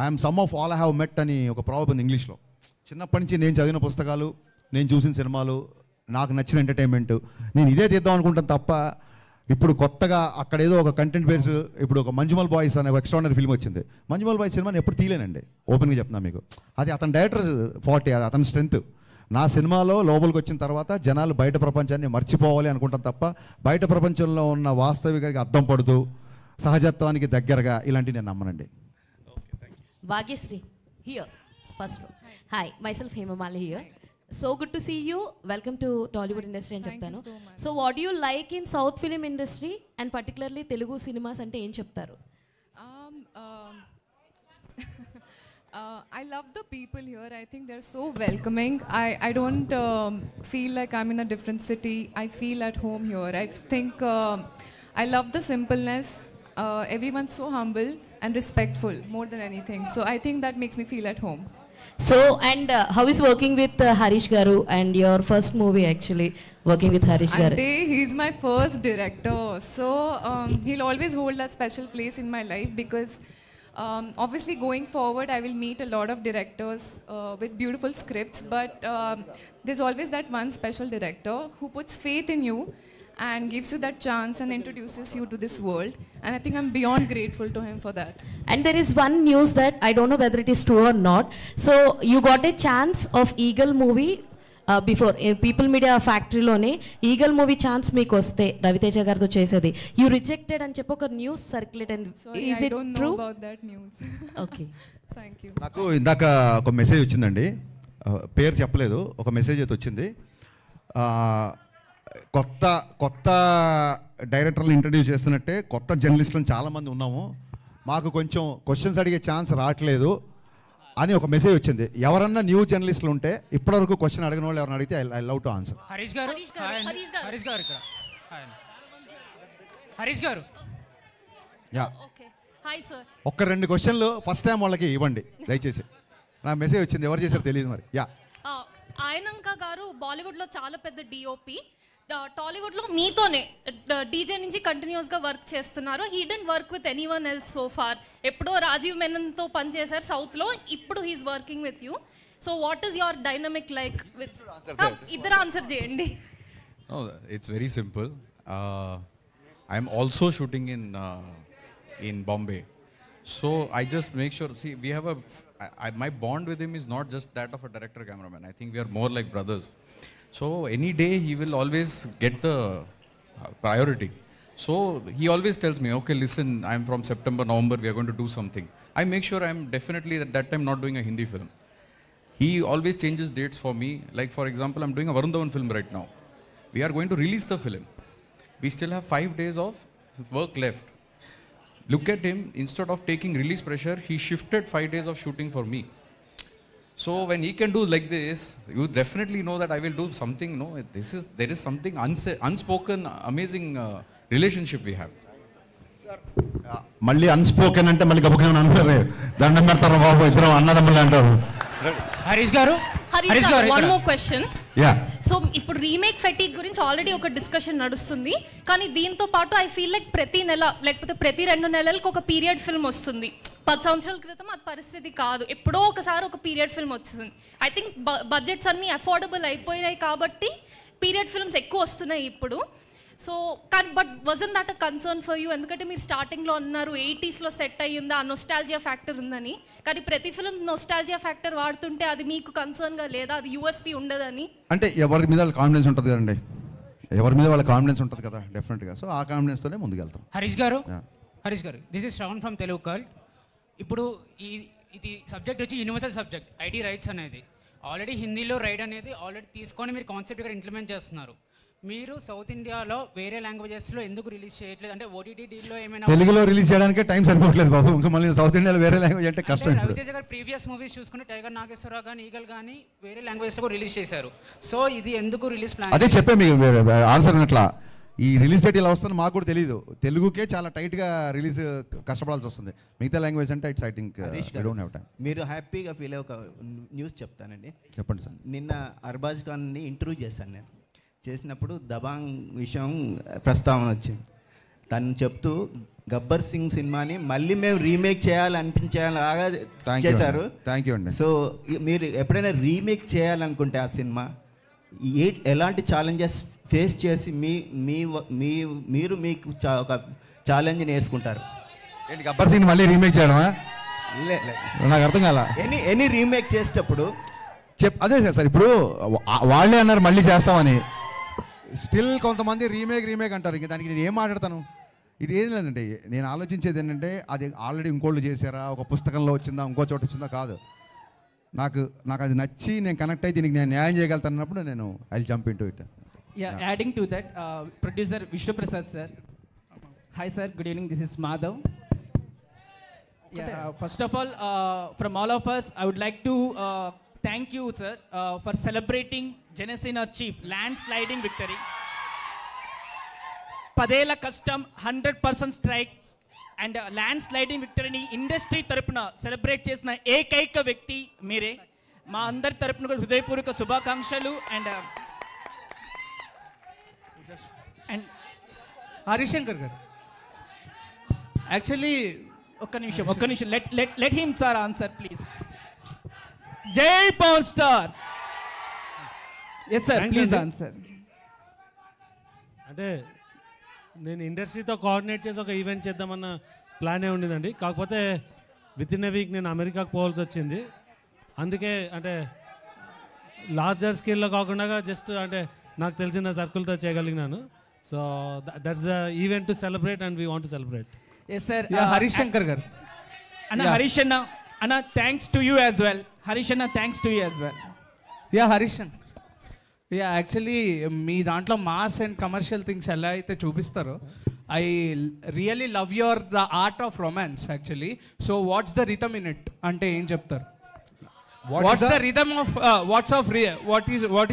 I'm some of all I have met అని ఒక ప్రాబ్లం ఉంది ఇంగ్లీష్లో. చిన్నప్పటి నుంచి నేను చదివిన పుస్తకాలు, నేను చూసిన సినిమాలు, నాకు నచ్చిన ఎంటర్టైన్మెంట్, నేను ఇదే తీద్దాం అనుకుంటాను తప్ప ఇప్పుడు కొత్తగా అక్కడ ఏదో ఒక కంటెంట్ బేస్డ్, ఇప్పుడు ఒక మంజుమల్ బాయ్స్ అనే ఒక ఎక్స్ట్రాడినరీ ఫిల్మ్ వచ్చింది. మంజుమల్ బాయ్స్ సినిమాని ఎప్పుడు తీయలేనండి, ఓపెన్గా చెప్తున్నా మీకు. అది అతని డైరెక్టర్ 40, అది అతని స్ట్రెంత్. నా సినిమాలో లోపలికి వచ్చిన తర్వాత జనాలు బయట ప్రపంచాన్ని మర్చిపోవాలి అనుకుంటాం తప్ప బయట ప్రపంచంలో ఉన్న వాస్తవికకి అద్దం పడుతూ సహజత్వానికి దగ్గరగా ఇలాంటివి నేను నమ్మనండి. Bhagyashri here first. Hi, myself Hemamali here. So good to see you. Welcome to Tollywood industry అని చెప్తాను. So what do you like in South film industry and particularly Telugu cinemas అంటే ఏం చెప్తారు? I love the people here. I think they're so welcoming. I don't feel like I'm in a different city. I feel at home here. I think I love the simpleness. Everyone's so humble and respectful more than anything. So I think that makes me feel at home. So, and how is working with Harish Garu and your first movie actually, working with Harish Garu? Ante, he's my first director. So he'll always hold a special place in my life because obviously going forward I will meet a lot of directors with beautiful scripts, but there's always that one special director who puts faith in you and gives you that chance and introduces you to this world, and I think I'm beyond grateful to him for that. And there is one news that I don't know whether it is true or not. So you got a chance of Eagle movie before People Media Factory lone Eagle movie chance meeku vaste Raviteja gartho chesedi, you rejected అని చెప్పి ఒక news circulate అయింది. Sorry, Is I it don't know true? about that news. Okay. Thank you. నాకు ఇందాక ఒక message వచ్చిందండి, పేరు చెప్పలేదు, ఒక మెసేజ్ అయితే వచ్చింది. కొత్త డైరెక్టర్లు ఇంట్రడ్యూస్ చేస్తున్నట్టే కొత్త జర్నలిస్టులను చాలామంది ఉన్నాము, మాకు కొంచెం క్వశ్చన్స్ అడిగే ఛాన్స్ రావట్లేదు అని ఒక మెసేజ్ వచ్చింది. ఎవరన్నా న్యూ జర్నలిస్టులు ఉంటే ఇప్పటివరకు క్వశ్చన్ అడిగిన వాళ్ళు ఎవరైనా అడిగితే I love to answer. Harish గారు హరీష్ గారు ఇక్కడ హరీష్ గారు యా, హాయ్ సార్. ఒక్క 2 క్వశ్చన్లు ఫస్ట్ టైం వాళ్ళకి ఇవ్వండి దయచేసి. నా మెసేజ్ వచ్చింది, ఎవరు చేశారో తెలియదు మరి. యా, ఆయనంక గారు బాలీవుడ్లో చాలా పెద్ద డిఓపి, టాలీవుడ్లో మీతోనే డీజే నుంచి కంటిన్యూస్గా వర్క్ చేస్తున్నారు. He didn't work with any one else so far. ఎప్పుడో రాజీవ్ మెనన్తో పనిచేశారు సౌత్లో, ఇప్పుడు he's working with you. So what is your dynamic like with? ఇద్దరు ఆన్సర్ చేయండి. It's very simple. I'm also shooting in Bombay. So I just make sure, see, we have my bond with him is not just that of a director cameraman. I think we are more like brothers. So any day he will always get the priority. So he always tells me, okay, listen, I'm from September, November, we are going to do something. I make sure I'm definitely at that time not doing a Hindi film. He always changes dates for me. Like for example, I'm doing a Varun Dhawan film right now. We are going to release the film. We still have 5 days of work left. Look at him, instead of taking release pressure, he shifted 5 days of shooting for me. So when he can do like this, you definitely know that I will do something. No, there is something unspoken, amazing relationship we have. మళ్ళీ unspoken అంటే మళ్ళీ గబుకునే అనుకోరు, దండం పెడతారు బాబు, ఇద్దరు అన్నదమ్ములు అంటారు. హరీష్ గారు one more question. Yeah, so ఇప్పుడు రీమేక్ ఫెటిక్ గురించి ఆల్రెడీ ఒక డిస్కషన్ నడుస్తుంది, కానీ దీంతో పాటు ఐ ఫీల్ లైక్ ప్రతి నెల లేకపోతే ప్రతి 2 నెలలకు ఒక పీరియడ్ ఫిల్మ్ వస్తుంది. 10 సంవత్సరాల క్రితం అది పరిస్థితి కాదు, ఎప్పుడో ఒకసారి ఒక పీరియడ్ ఫిల్మ్ వచ్చింది. ఐ థింక్ బడ్జెట్స్ అన్నీ అఫోర్డబుల్ అయిపోయాయి కాబట్టి పీరియడ్ ఫిల్మ్స్ ఎక్కువ వస్తున్నాయి ఇప్పుడు. సో కానీ but wasn't that a concern for you? ఎందుకంటే మీరు స్టార్టింగ్లో అన్నారు 80sలో సెట్ అయ్యిందా, ఆ నొస్టాలజియా ఫ్యాక్టర్ ఉందని. కానీ ప్రతి ఫిల్మ్ నొస్టాలజియా ఫ్యాక్టర్ వాడుతుంటే అది మీకు కన్సర్న్గా లేదా? అది యూఎస్పీ ఉండదని? అంటే ఎవరి మీద వాళ్ళ కాన్ఫిడెన్స్ ఉంటుంది కదండి, ఎవరి మీద వాళ్ళ కాన్ఫిడెన్స్ ఉంటుంది కదా డెఫినెట్గా. సో ఆ కాన్ఫిడెన్స్తోనే ముందుకెళ్తాం. హరీష్ గారు this is Shravan from Telugu cult. ఇప్పుడు ఇది సబ్జెక్ట్ వచ్చి యూనివర్సల్ సబ్జెక్ట్, ఐటీ రైట్స్ అనేది. ఆల్రెడీ హిందీలో రైట్ అనేది ఆల్రెడీ తీసుకొని మీరు కాన్సెప్ట్ ఇక్కడ ఇంప్లిమెంట్ చేస్తున్నారు. మీరు సౌత్ ఇండియాలో వేరే లాంగ్వేజెస్లో ఎందుకు రిలీజ్ చేయట్లేదు? అంటే ఓటీటీ డీల్లో ఏమైనా తెలుగులో రిలీజ్ చేయడానికి టైం సరిపోవట్లేదు బాబు, ఇంకా మళ్ళీ సౌత్ ఇండియాలో వేరే లాంగ్వేజ్ అంటే కష్టం. రవితేజ గారు ప్రీవియస్ మూవీస్ చూసుకుంటే టైగర్ నాగేశ్వరరావు కానీ ఈగల్ కానీ వేరే లాంగ్వేజ్లో రిలీజ్ చేశారు. సో ఇది ఎందుకు రిలీజ్ ప్లాన్? అదే చెప్పే మీకు ఆన్సర్ ఉన్నట్లా, ఈ రిలీజ్ డేట్ ఇలా వస్తుంది మాకు కూడా తెలియదు. తెలుగుకే చాలా టైట్గా రిలీజ్ కష్టపడాల్సి వస్తుంది, మిగతా లాంగ్వేజ్ అంటే it's I think don't have time. మీరు హ్యాపీగా ఫీల్ అయ్యే ఒక న్యూస్ చెప్తానండి. చెప్పండి సార్. నిన్న అర్బాజ్ ఖాన్ని ఇంటర్వ్యూ చేశాను నేను. చేసినప్పుడు దబాంగ్ విషయం ప్రస్తావన వచ్చింది. తను చెప్తూ గబ్బర్ సింగ్ సినిమాని మళ్ళీ మేము రీమేక్ చేయాలనిపించేలాగా చేశారు. థ్యాంక్ యూ అండి. సో మీరు ఎప్పుడైనా రీమేక్ చేయాలనుకుంటే ఆ సినిమా ఎలాంటి ఛాలెంజెస్ ఫేస్ చేసి మీరు మీకు ఒక ఛాలెంజ్ని వేసుకుంటారు? ఏంటి గబ్బర్ సింగ్ మళ్ళీ రీమేక్ చేయడమా? నాకు అర్థం కాల. ఎనీ రీమేక్ చేసేటప్పుడు అదే సార్, ఇప్పుడు వాళ్ళే అన్నారు మళ్ళీ చేస్తామని, స్టిల్ కొంతమంది రీమేక్ అంటారు. ఇంకా దానికి నేను ఏం మాట్లాడతాను? ఇది ఏం లేదండి, నేను ఆలోచించేది ఏంటంటే అది ఆల్రెడీ ఇంకోళ్ళు చేశారా, ఒక పుస్తకంలో వచ్చిందా, ఇంకో చోట వచ్చిందా కాదు. నాకు అది నచ్చి నేను కనెక్ట్ అయ్యి దీనికి నేను న్యాయం చేయగలుగుతానప్పుడు నేను I jump into it. Adding to that, producer Vishnu Prasad sir. Hi sir, good evening. This is Madhav. First of all, from all of us, I would like to thank you, sir, for celebrating Janesina Chief landsliding victory. 10 ఏళ్ల కష్టం, 100% strike and ల్యాండ్స్లైడింగ్ విక్టరీని industry తరపున celebrate చేసిన ఏకైక వ్యక్తి మీరే. మా అందరి తరపున కూడా హృదయపూర్వక శుభాకాంక్షలు. అండ్ హరిశంకర్ గారు యాక్చువల్లీ ఒక్క నిమిషం let him sir answer please. జై power star. Yes sir, please answer. అంటే నేను ఇండస్ట్రీతో కోఆర్డినేట్ చేసి ఒక ఈవెంట్ చేద్దామన్న ప్లానే ఉండేదండి. కాకపోతే విత్ ఇన్ ఎ వీక్ నేను అమెరికాకు పోవాల్సి వచ్చింది. అందుకే అంటే లార్జర్ స్కేల్లో కాకుండా జస్ట్ అంటే నాకు తెలిసిన సర్కిల్తో చేయగలిగినాను. So that's the event to celebrate and we want to celebrate. Yes sir. Harishankar garu అన్న హరీష్ అన్న thanks to you as well. Harish అన్న thanks to you as well. Harishankar actually మీ దాంట్లో మాస్ అండ్ కమర్షియల్ థింగ్స్ ఎలా అయితే చూపిస్తారో I really love your the art of romance actually. So what's the rhythm in it అంటే ఏం చెప్తారు? What's the rhythm of what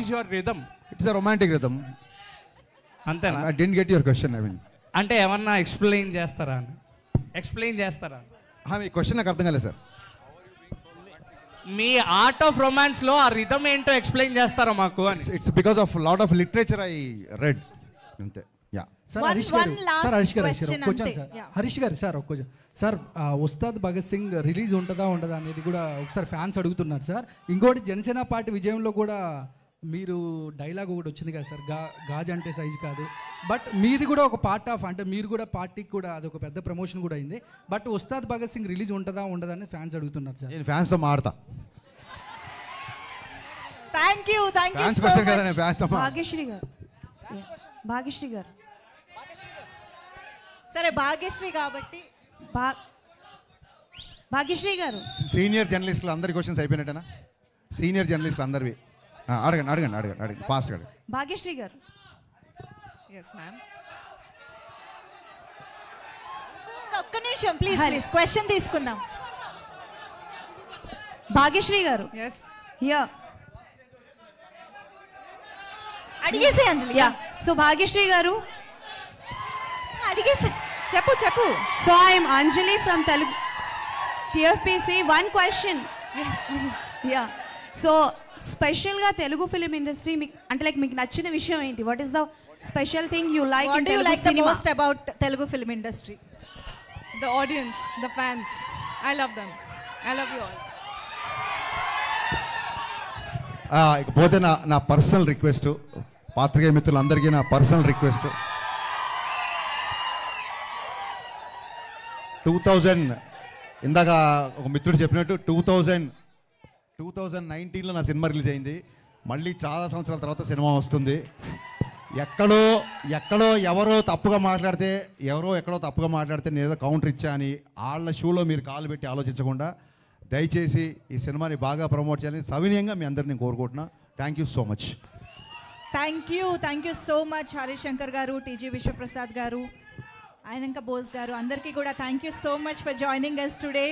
is your rhythm? It's a romantic rhythm. అంతేనా? I didn't get your question. I mean అంటే ఏమన్నా explain చేస్తారా? మీ question నాకు అర్థం కాలేదు సార్. మీ ఆర్ట్ ఆఫ్ రొమాన్స్ లో ఆ రిథమ్ ఏంటో ఎక్స్ప్లెయిన్ చేస్తారా మాకు అని? It's because of lot of literature I read. అంతే. Yeah sir Harish garu sir ఒక question sir. Ustaad Bhagat Singh release ఉంటుందా ఉండదా అనేది కూడా ఒకసారి ఫ్యాన్స్ అడుగుతున్నారు సార్. ఇంకోటి జనసేన పార్టీ విజయంలో కూడా మీరు డైలాగ్ ఒకటి వచ్చింది కదా సార్, గాజ్ అంటే సైజు కాదు. బట్ మీది కూడా ఒక పార్ట్ ఆఫ్ అంటే మీరు కూడా పార్టీకి కూడా అది ఒక పెద్ద ప్రమోషన్ కూడా అయింది. బట్ ఉస్తాద్ భగత్ సింగ్ రిలీజ్ ఉంటుందా ఉండదా అని ఫ్యాన్స్ అడుగుతున్నారు సార్. నేను ఫ్యాన్స్తో మాడతా. థ్యాంక్ యూ భాగ్యశ్రీ గారు. సరే భాగ్యశ్రీ కాబట్టి భాగ్యశ్రీ గారు సీనియర్ జర్నలిస్టులు అందరి క్వశ్చన్స్ అయిపోయినట్టేనా? సీనియర్ జర్నలిస్టులు అందరివి అడగండి ఫాస్ట్ అడగండి. భాగ్యశ్రీ గారు. ఒక్క నిమిషం ప్లీజ్ క్వశ్చన్ తీసుకుందాం. భాగ్యశ్రీ గారు అడిగేసి అంజలి. సో భాగ్యశ్రీ గారు అడిగేసి చెప్పు. So I'm Anjali from Telugu TFPC. One question. So స్పెషల్గా తెలుగు ఫిలిం ఇండస్ట్రీ మీకు అంటే లైక్ మీకు నచ్చిన విషయం ఏంటి? What is the special thing you like in Telugu cinema? Most about Telugu film industry? The audience, the fans. I love them. I love you all. ఇకపోతే నా personal request, పాత్రికేయ మిత్రులందరికీ నా పర్సనల్ రిక్వెస్ట్, 2000 ఇందాక ఒక మిత్రుడు చెప్పినట్టు 2019లో నా సినిమా రిలీజ్ అయింది. మళ్ళీ చాలా సంవత్సరాల తర్వాత సినిమా వస్తుంది. ఎక్కడో ఎవరో తప్పుగా మాట్లాడితే నేను ఏదో కౌంటర్ ఇచ్చా అని వాళ్ళ షూలో మీరు కాలు పెట్టి ఆలోచించకుండా దయచేసి ఈ సినిమాని బాగా ప్రమోట్ చేయాలని సవినయంగా మీ అందరిని నేను కోరుకుంటున్నా. Thank you so much. Thank you so much Harishankar garu, TG Vishwaprasad garu, ఆయనంక బోస్ గారు, అందరికీ కూడా thank you so much for joining us today.